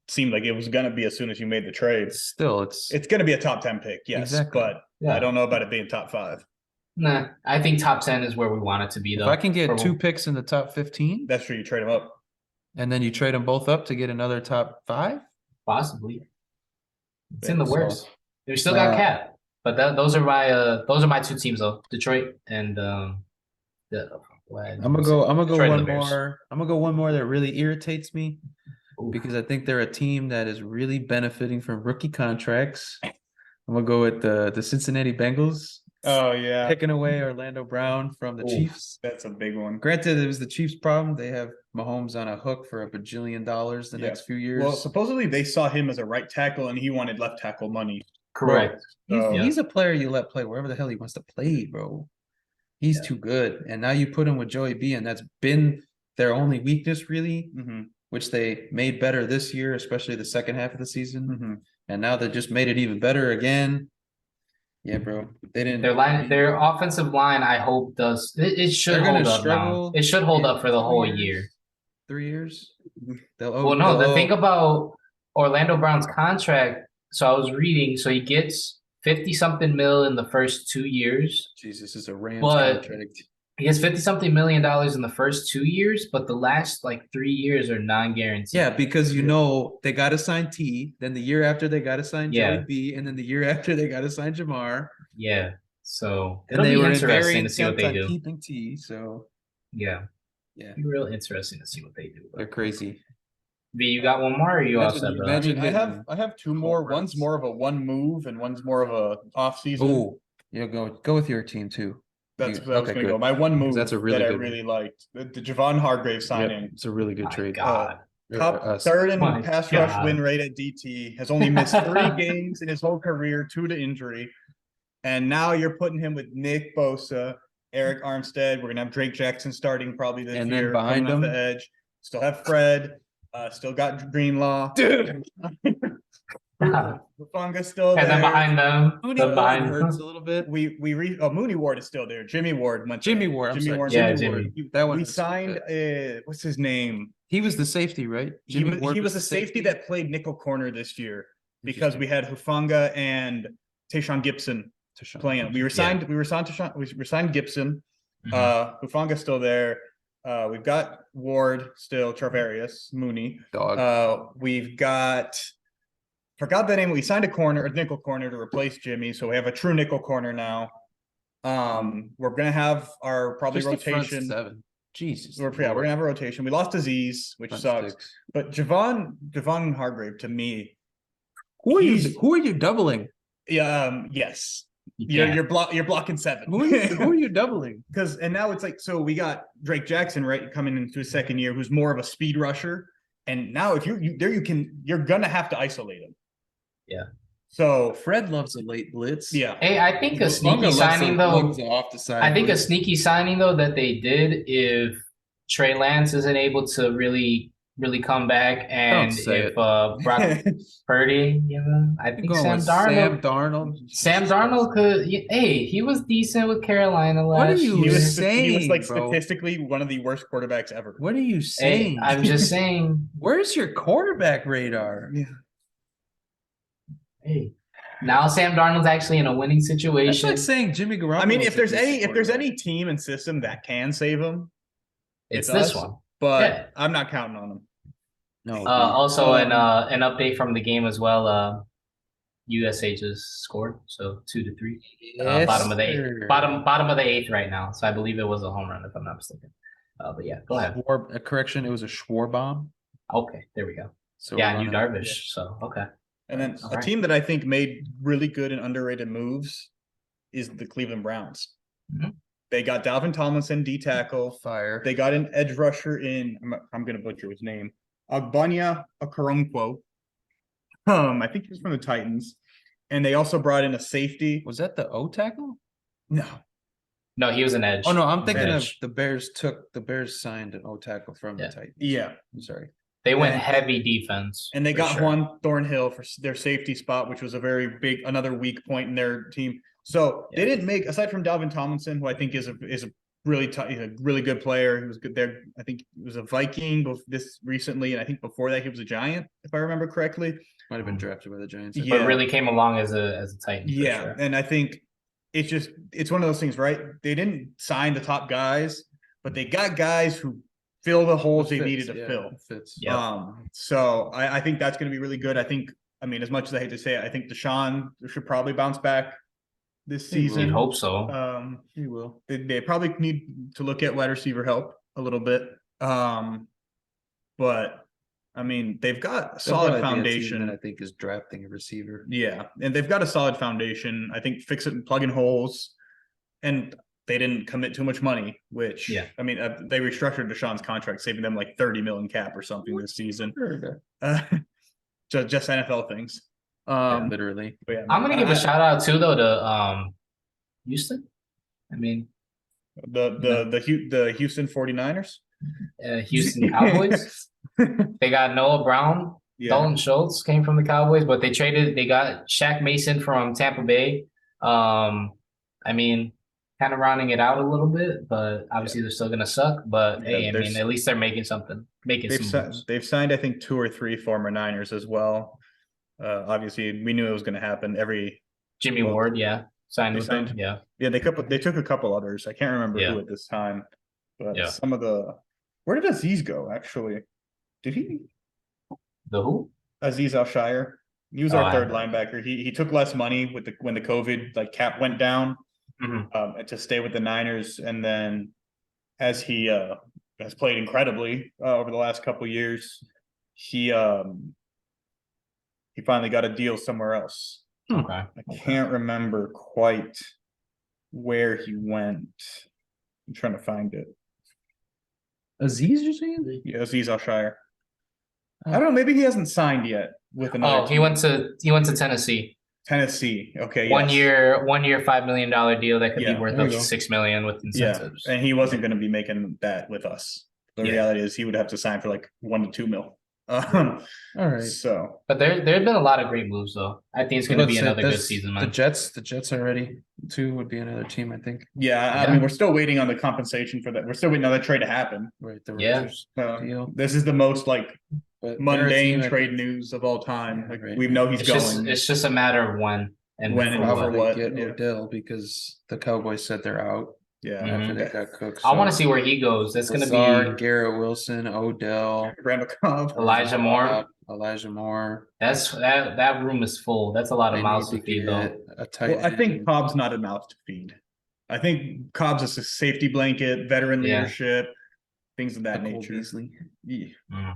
seemed like it was going to be as soon as you made the trade. Still, it's It's going to be a top 10 pick, yes, Exactly. but Yeah. I don't know about it being top 5. Nah, I think top 10 is where we want it to be. if Though, I can get for- 2 picks in the top 15, That's true. You trade them up. and then you trade them both up to get another top 5. possibly, it's in the So, works. We still got uh, Cap, but those are my 2 teams though, Detroit and I'm I'm gonna go Detroit and one the Bears. more. I'm gonna go one more that really irritates me Oof. because I think they're a team that is really benefiting from rookie contracts. I'm gonna go with the Cincinnati Bengals Oh, yeah. picking away Orlando Brown from the Oof. Chiefs. That's a big one. Granted, it was the Chiefs' problem. They have Mahomes on a hook for $1 bajillion the Yeah. next few years. Well, supposedly they saw him as a right tackle and he wanted left tackle money. Correct. So- He's a player you let play wherever the hell he wants to play, bro. He's too good. And now you put him with Joey B, and that's been their only weakness, really, Mhm, which they made better this year, especially the second half of the season. mhm. And now they just made it even better again. Yeah, bro. They didn't. Their offensive line, I hope it should They're gonna hold up struggle now. It should hold in up for the 2 whole years, year. 3 years. Well, no, the thing about Orlando Brown's contract. So I was reading. So he gets 50-something mil in the first 2 years. Jesus is a Rams But- contract. He gets $50-something million in the first 2 years, but the last like 3 years are non-guaranteed. Yeah, because you know they got to sign T. Then the year after they got to sign Yeah. Joey B, and then the year after they got to sign Jamar. Yeah. So And it'll they be were interesting very to see what intent they on do. keeping T. So Yeah. yeah, Be real interesting to see what they do. they're crazy. V, you got one more, or you all Imagine- set, bro? imagine- I have 2 more. Cool. One's more of a one move and one's more of a off season. Oh, you go with your team too. That's You- where I was okay, going to go. good. My one move That's a really that I good one. really liked. The Javon Hargrave Yep, signing. it's a really good My trade. God. Top us. third in My pass God. rush win rate at DT. Has only missed 3 games in his whole career, 2 to injury. And now you're putting him with Nick Bosa, Eric Armstead. We're gonna have Drake Jackson starting probably this And then year. behind coming off him- the edge. Still have Fred. Still got Greenlaw. Dude, Hufanga's still And then there. behind them, Mooney the Ward behind hurts a little bit. Mooney Ward is still there. Jimmy Ward went. Jimmy Ward. I'm sorry. Ward. Yeah, Jimmy Jimmy. Ward. That one. We hurts a signed. bit. What's his name? He was the safety, right? He Jimmy was, Ward he was a safety that played nickel corner this year because Interesting. we had Hufanga and Tayshaun Gibson Tashawn. playing. We signed Gibson. Mhm. Hufanga's still there. We've got Ward still, Charvarius, Mooney. Dog. We've got forgot the name. We signed a nickel corner to replace Jimmy, so we have a true nickel corner now. We're gonna have our probably Just the front rotation. seven. Jesus. We're gonna have a rotation. We lost Aziz, which Front sucks. six. But Javon Hargrave, to me, Who are he's- you doubling? yes. You You're blocking 7. Who are you doubling? Because and now it's like, so we got Drake Jackson right coming into his second year, who's more of a speed rusher. And now if you're gonna have to isolate him. Yeah. So Fred loves a late blitz. yeah. Hey, I think a Bunga sneaky loves signing loves though. the off the side. I think a blitz. sneaky signing though that they did, if Trey Lance isn't able to really come back, and say if it. Brock Purdy, I You're think going Sam with Darnold. Sam Darnold. Could. Hey, he was decent with Carolina What are last you He year. was saying, like bro? statistically one of the worst quarterbacks ever. What are you Hey, saying? I'm just saying. Where's your quarterback radar? Yeah. Hey, now Sam Darnold's actually in a winning That's situation. like saying Jimmy Garoppolo. I mean, if there's any team and system that can save him, It's it's this us. one. But Yeah. I'm not counting on him. no. Also, an update from the game as well. USH has scored, so 2-3. Yes, Bottom of the eighth. sir. Bottom of the 8th right now. So I believe it was a home run, if I'm not mistaken. But yeah, go ahead. A correction. It was a Schwar bomb. Okay, there we go. So Yeah, we're you running- Darvish. So okay. And then All a right. team that I think made really good and underrated moves is the Cleveland Browns. Mhm. They got Dalvin Tomlinson, D tackle. Fire. They got an edge rusher in. I'm going to butcher his name. Agbanya Okoronkwo. I think he's from the Titans. And they also brought in a safety. Was that the O tackle? No. No, he was an edge. Oh no, I'm thinking of Edge. the Bears signed an O tackle from Yeah. the Titans. Yeah. I'm sorry. They went And- heavy defense. And they for got sure. Juan Thornhill for their safety spot, which was a very big, another weak point in their team. So they didn't make, aside from Dalvin Tomlinson, who I think is a really he's a really good player. He was good there. I think he was a Viking this recently, and I think before that he was a Giant, if I remember correctly. Might have been drafted by the Giants. Yeah. But really came along as a Titan. For Yeah, sure. and I think it's one of those things, right? They didn't sign the top guys, but they got guys who fill the holes they Fits, needed to yeah, fill. Fits. Yeah. So I think that's going to be really good. I mean, as much as I hate to say it, I think Deshaun should probably bounce back this He will. season. You'd hope so. He will. They probably need to look at wide receiver help a little bit. But I mean, they've got a solid foundation. I think is drafting a receiver. Yeah, and they've got a solid foundation. I think fix it and plug in holes, and they didn't commit too much money. Which I mean, they restructured Deshaun's contract, saving them like 30 million cap or something this season. Just NFL things. Literally. But yeah, I'm gonna give a shout out too though to Houston. I mean, the Houston 49ers. Houston Cowboys. They got Noah Brown. Yeah. Dalton Schultz came from the Cowboys, but they got Shaq Mason from Tampa Bay. I mean, kind of rounding it out a little bit, but obviously they're still gonna suck. But hey, I mean, at least they're making something. They've signed, I think, 2 or 3 former Niners as well. Obviously, we knew it was going to happen. Jimmy Ward, signed with them. Yeah, they took a couple others. I can't remember who at this time, but some of the. Where did Aziz go? Actually, did he? The who? Aziz Al-Shire. He was our third linebacker. He took less money when the COVID cap went down to stay with the Niners, and then as he has played incredibly over the last couple of years, he finally got a deal somewhere else. Okay. I can't remember quite where he went. I'm trying to find it. Aziz, you're saying? Yeah, Aziz Al-Shire. I don't know. Maybe he hasn't signed yet with another. He went to Tennessee. Tennessee. Okay. One year, $5 million deal that could be worth up to $6 million with incentives. And he wasn't going to be making that with us. The reality is he would have to sign for like $1 to $2 million. All right. So, but there have been a lot of great moves though. I think it's going to be another good season, man. The Jets already too would be another team, I think. I mean, we're still waiting on the compensation for that. We're still waiting on that trade to happen. Right. The Rodgers deal. This is the most mundane team, trade news of all time. Right. We know he's going. It's just a matter of when and for what. Get Odell because the Cowboys said they're out. Yeah. After they got cooked. I want to see where he goes. That's going to be Garrett Wilson, Odell, Randall Cobb, Elijah Moore. That room is full. That's a lot of mouths to feed though. I think Cobb's not a mouth to feed. I think Cobb's a safety blanket, veteran Yeah. leadership, things of that Cole nature. Beasley. Yeah. Mm.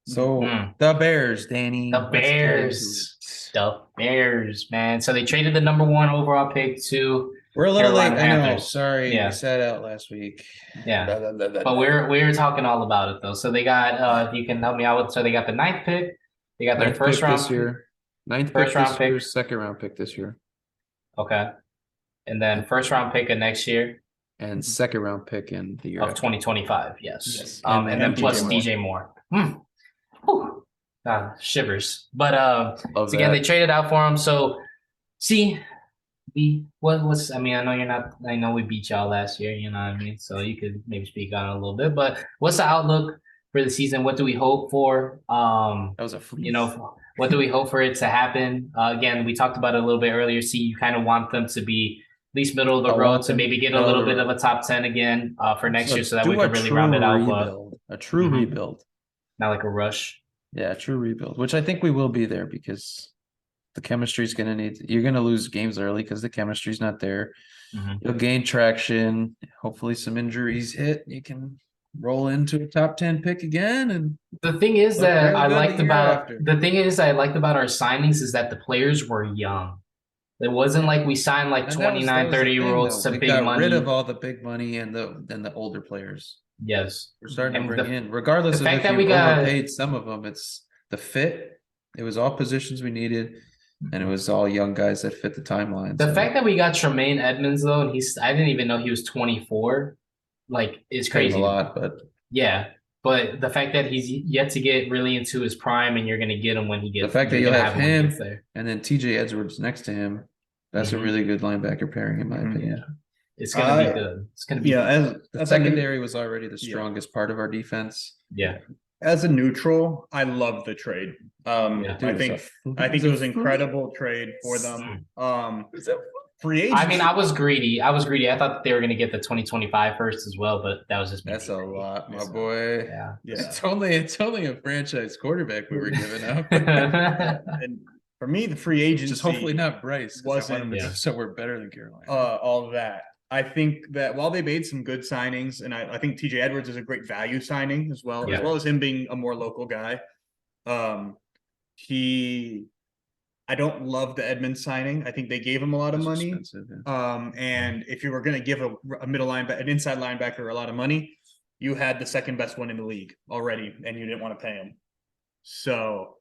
So Mm. the Bears, Danny. The let's get into Bears. it. The Bears, man. So they traded the number 1 overall pick to We're a little Carolina late. I know. Panthers. Sorry, Yeah. we sat out last week. Yeah. Blah, blah, blah, blah, But blah. we were talking all about it though. So they got if you can help me out with, so they got the 9th pick. They got their Ninth first pick round this year. Ninth first pick round this year. pick. Second round pick this year. Okay. And then first round pick of next year And second round pick in the year of after. 2025. Yes. Yes. And then DJ plus Moore. DJ Moore. Whew. Shivers. But Love so again, that. they traded out for him. So see, what's I mean, I know you're not, I know we beat y'all last year, you know what I mean? So you could maybe speak on it a little bit, but what's the outlook for the season? What do we hope for? That was a fleece. You know, what do we hope for it to happen? Again, we talked about it a little bit earlier. See, you kind of want them to be at least middle of the I road want to them maybe get a middle little of the bit of road. a top 10 again for next year, so that do we a can really true round it out. rebuild. A true Mhm. rebuild. Not like a rush. Yeah, a true rebuild, which I think we will be there because the chemistry is going to you're going to lose games early because the chemistry's not there. Mhm. You'll gain traction. Hopefully some injuries hit. You can roll into a top 10 pick again. And The thing is Look that real I good liked the year about after. the thing is I liked about our signings is that the players were young. It wasn't like we signed like and that 29, was the 30-year-olds thing, to though. big We got money. rid of all the big money and the older players. Yes. We're starting to And bring in, regardless the of fact if that you we got- overpaid some of them, it's the fit. It was all positions we needed, and it was all young guys that fit the timeline. The so. fact that we got Tremaine Edmonds though, and I didn't even know he was 24, like is Paid him crazy. a lot, but Yeah. But the fact that he's yet to get really into his prime and you're gonna get him when he gets the fact that you're you'll gonna have him when he him gets there. and then TJ Edwards next to him, that's a Mhm. really good linebacker pairing, in my opinion. It's gonna be good. It's gonna be good. The as a secondary was already the strongest part of our defense. Yeah. As a neutral, I love the trade. Yeah. Dude, I think it was incredible trade for them. Free agency. I mean, I was greedy. I thought that they were going to get the 2025 first as well, but that was just me. That's a being greedy. lot, my It's boy. Yeah. It's only a franchise quarterback we were giving up. And for me, the free agency Just hopefully not Bryce. 'Cause I want him to Yeah. go somewhere better than Carolina. all of that. I think that while they made some good signings, and I think TJ Edwards is a great value signing as well as him being a more local guy. I don't love the Edmonds signing. I think they gave him a lot of That's money. expensive, yeah. And if you were going to give a middle linebacker, an inside linebacker, a lot of money, you had the second best one in the league already, and you didn't want to pay him. So,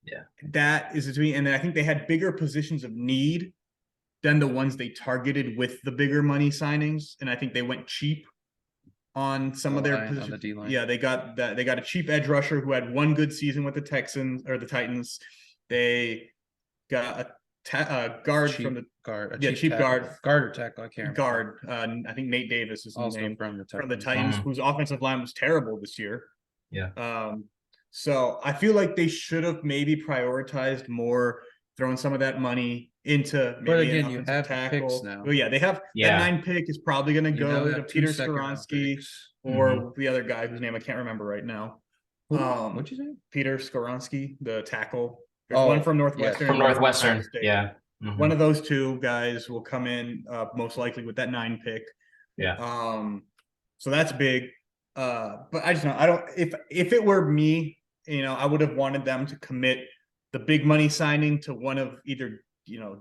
yeah, that is to me. And then I think they had bigger positions of need than the ones they targeted with the bigger money signings, and I think they went cheap on some of their positions. On the D-line. Yeah, they got that. They got a cheap edge rusher who had one good season with the Texans or the Titans. They got a guard Cheap from the guard. cheap guard. Guard or tackle. I can't remember. guard. I think Nate Davis is his Also name from the from the Titans. Titans, whose offensive line was terrible this year. Yeah. So I feel like they should have maybe prioritized more, throwing some of that money into maybe But again, an you offensive have the tackle. picks now. Well, yeah, they have Yeah. that 9 pick is probably going to You now go to have 2 Peter second-round Skoronsky picks. or the other guy whose name I can't remember right now. What'd you say? Peter Skoronsky, the tackle. There's one from Northwestern. From and one Northwestern. Ohio State. Yeah. Mhm. One of those two guys will come in most likely with that 9 pick. Yeah. So that's big. But I just know I don't. If it were me, I would have wanted them to commit the big money signing to one of either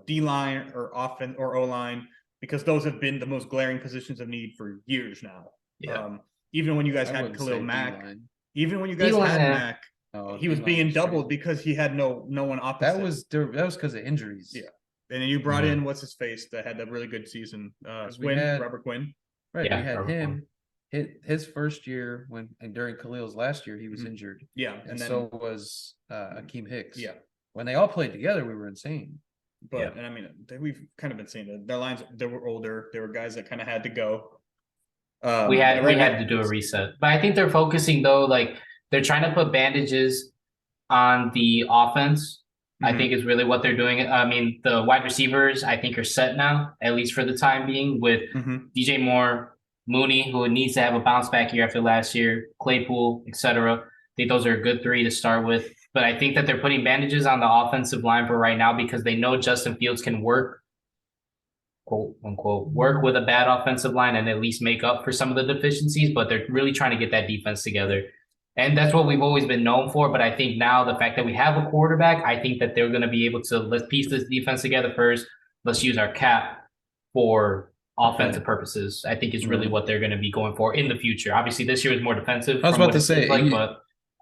D line or offense or O line, because those have been the most glaring positions of need for years now. Yeah. Even when you guys I had wouldn't Khalil say Mack, D-line. even when you guys D-line, had yeah. Mack, Oh, he was D-line being was doubled crazy. because he had no one opposite. That was because of injuries. Yeah. And then you brought in what's his face that had that really good season. Robert Quinn. Right. Yeah, we had Robert him his first year and during Khalil's last year he was injured. Yeah. And then so was Akeem Hicks. Yeah. When they all played together, we were insane. But and I mean, we've kind of been seeing that their lines. They were older. They were guys that kind of had to go. We had to do a reset, but I think they're focusing though, like they're trying to put bandages on the offense. I think is really what they're doing. I mean, the wide receivers I think are set now, at least for the time being, with DJ Moore, Mooney, who needs to have a bounce back year after last year, Claypool, etc. I think those are a good 3 to start with. But I think that they're putting bandages on the offensive line for right now because they know Justin Fields can work quote unquote work with a bad offensive line and at least make up for some of the deficiencies, but they're really trying to get that defense together. And that's what we've always been known for. But I think now the fact that we have a quarterback, I think that they're going to be able to, let's piece this defense together first. Let's use our cap for offensive purposes. I think is really what they're going to be going for in the future. Obviously, this year is more defensive. I was from about what to it say, seems like, but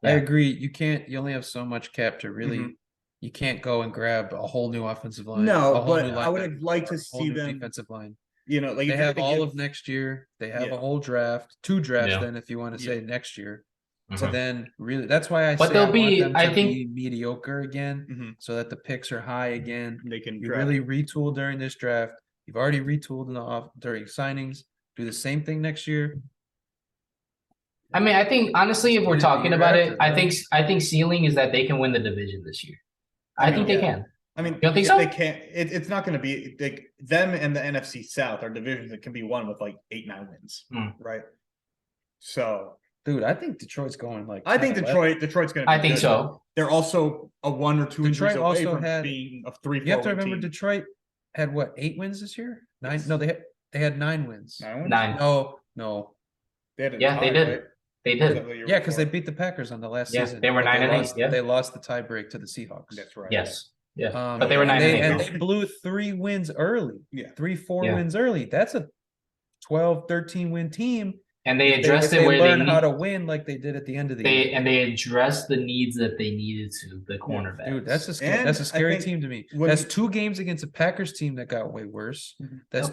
I agree. You only have so much cap to really. Mhm. You can't go and grab a whole new offensive line. No, a whole but new I would have linebacker, liked to or a whole see new them. defensive line. You know, like They if you're have gonna all give- of next year. They have Yeah. a whole draft, 2 drafts. Yeah. Then, if you want to say next year, so Mhm. then really, that's why I But say they'll I be- want them to I think- be mediocre again, Mhm. so that the picks are high again. They can You draft. really retool during this draft. You've already retooled in the off during signings. Do the same thing next year. I mean, I think honestly, if we're Just get it the talking year about after, it, bro. I think ceiling is that they can win the division this year. I think they yeah. can. I mean, You don't think if so? they can't. It's not going to be like them and the NFC South are divisions that can be won with like 8-9 wins, Hmm. right? So Dude, I think Detroit's going like. I think 10-11. Detroit's going to. I think so. They're also a 1 or 2 Detroit injuries away also from had- being a 3-4 You have to win remember team. Detroit had what, 8 wins this year? 9? Yes. No, they had 9 wins. 9 wins? 9. No. They had a Yeah, they tie, did. right? They Or was did. that the year Yeah, because they before? beat the Packers on the last Yeah, season. they were but 9-8, lost, yeah. They lost the tie break to the Seahawks. That's right. Yes. Yeah. Um, But they were and 9-8. and though. they blew 3 wins early. Yeah. 3-4 Yeah. wins early. That's a 12, 13 win team. And they If addressed if it where they learn how need, to win like they did at the end of the year. they addressed the needs that they needed to, the cornerbacks. Dude, that's a And I scary think team to me. when That's we- 2 games against a Packers team that got way worse. Mhm. That's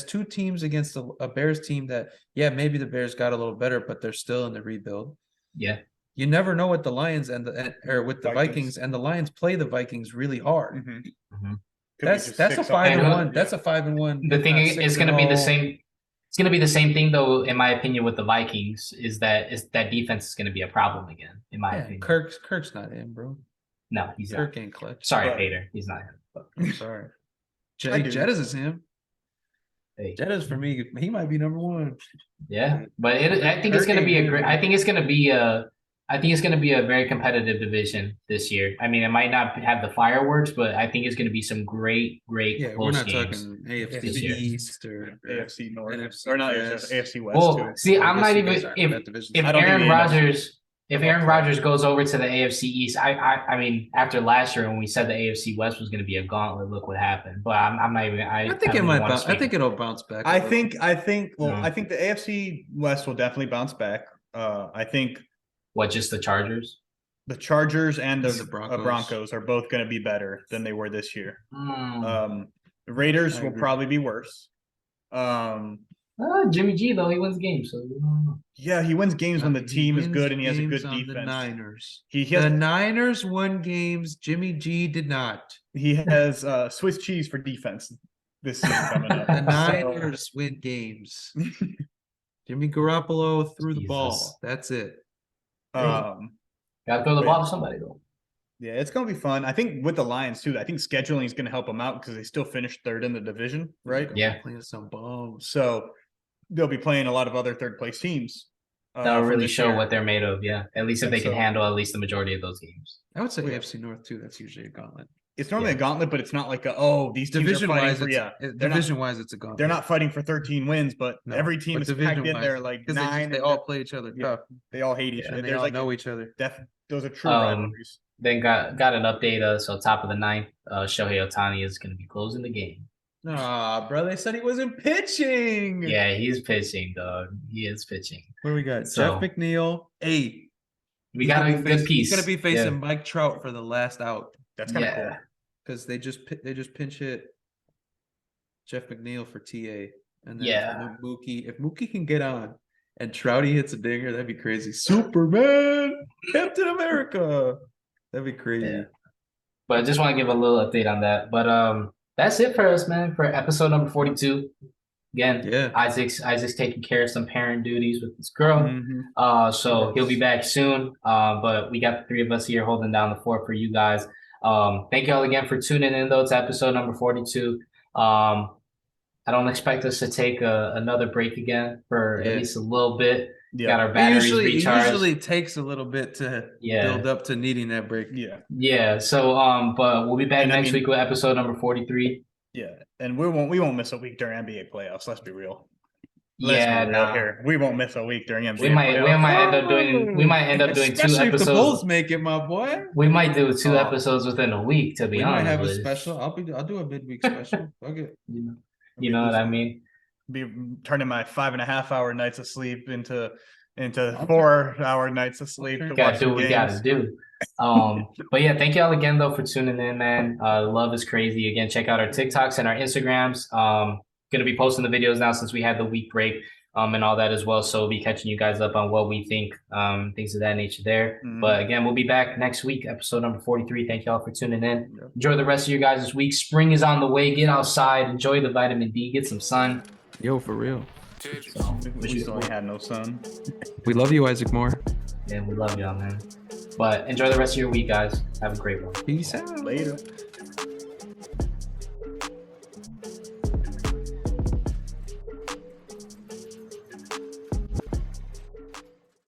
two teams against a Bears team that, yeah, maybe the Bears got a little better, but they're still in the rebuild. Yeah. You never know what the Lions or with the Vikings. Vikings, and the Lions play the Vikings really hard. Mhm. Mhm. Could be That's just a 6 5-1. yeah. That's a 5-1. The if thing not is, it's 6 going to be the 0. same. It's going to be the same thing, though, in my opinion, with the Vikings. Is that defense is going to be a problem again, in my Yeah, opinion. Kirk's not in, bro. No, he's not. Kirk ain't clutch. Sorry, But- Pater. He's not him. But, I'm sorry. I do. Jettas is him. hey, Jettas for me, he might be number 1. yeah, but I think it's Kirk going to be ain't a him, great. man. I think it's going to be a. I think it's going to be a very competitive division this year. I mean, it might not have the fireworks, but I think it's going to be some great Yeah, we're close not games. talking AFC this year. East or AFC North NFC or not West. AFC West Well, too. see, I I'm guess not you even guys aren't in if that division. if I don't think Aaron the NFC Rodgers. If Well, Aaron Rodgers goes over to the AFC East, I mean, after last year when we said the AFC West was going to be a gauntlet, look what happened. But I'm not even. I think don't it even might wanna bounce. I speak. think it'll bounce back. a I little. think No. I think the AFC West will definitely bounce back. I think What, just the Chargers? the Chargers and And the the Broncos. Broncos are both going to be better than they were this year. Mm. The Raiders I will agree. probably be worse. Jimmy G though, he wins games, so you don't know. Yeah, he wins games when the He team is wins good and he has a good games on The defense. Niners. He The has Niners won games. Jimmy G did not. he has Swiss cheese for defense this season coming up. The So, Niners win games. Jimmy Garoppolo threw the Jesus. ball. That's it. Gotta throw the ball to somebody though. Yeah, it's gonna be fun. I think with the Lions too. I think scheduling is gonna help them out because they still finished 3rd in the division, right? Yeah. Playing some bombs. So they'll be playing a lot of other 3rd place teams. That'll from really this show year. what they're made of. Yeah, at least if And they can so- handle at least the majority of those games. I would say Yeah. AFC North too. That's usually a gauntlet. It's normally Yeah. a gauntlet, but it's not like these teams are Division fighting wise, for they're not- division wise, it's a gauntlet. they're not fighting for 13 wins, but No, every team but is packed in division-wise, there like 'cause 9. They all play each other Yeah. tough, they all hate each and other. they There's all like know each other. those are true Um, rivalries. Then got an update. So top of the 9th, Shohei Ohtani is going to be closing the game. Nah, bro, they said he wasn't pitching. Yeah, he's pitching, dog. He is pitching. What do we got? So- Jeff McNeil, 8. We got a good piece. He's gonna be facing Yeah. Mike Trout for the last out That's kind of Yeah. cool. because they just pinch hit Jeff McNeil for TA, and then Yeah. if Mookie can get on and Trouty hits a dinger, that'd be crazy. Superman, Captain America, that'd be crazy. Yeah. But I just want to give a little update on that. But that's it for us, man, for episode number 42. Again, Yeah. Isaac's taking care of some parent duties with his girl. Mhm. So he'll be back soon. But we got the 3 of us here holding down the fort for you guys. Thank y'all again for tuning in though. It's episode number 42. I don't expect us to take another break again for Yeah. at least a little bit. Yeah. Got our It batteries usually recharged. takes a little bit to Yeah. build up to needing that break. Yeah. Yeah. So but we'll be back And I next mean- week with episode number 43. Yeah, and we won't miss a week during NBA playoffs. Let's be real. Let's Yeah, be real nah. here. We won't miss a week during NBA We might playoffs. end up doing two Especially if the episodes. Bulls make it, my boy. We might do two Oh. episodes within a week, to be We honest. might have a with you. special. I'll do a midweek special. Okay. You know what I mean? Be turning my 5.5 hour nights of sleep into 4 hour nights of sleep to Gotta watch do the what we games. gotta do. But yeah, thank y'all again though for tuning in, man. Love is crazy. Again, check out our TikToks and our Instagrams. Gonna be posting the videos now since we had the week break and all that as well. So we'll be catching you guys up on what we think, things of that nature there. But again, we'll be back next week, episode number 43. Thank y'all for tuning in. Enjoy the rest of your guys' week. Spring is on the way. Get outside, enjoy the vitamin D, get some sun. Yo, for real. So, We still ain't had no sun. We love you, Isaac Moore. and we love y'all, man. But enjoy the rest of your week, guys. Have a great one. Peace out. Later.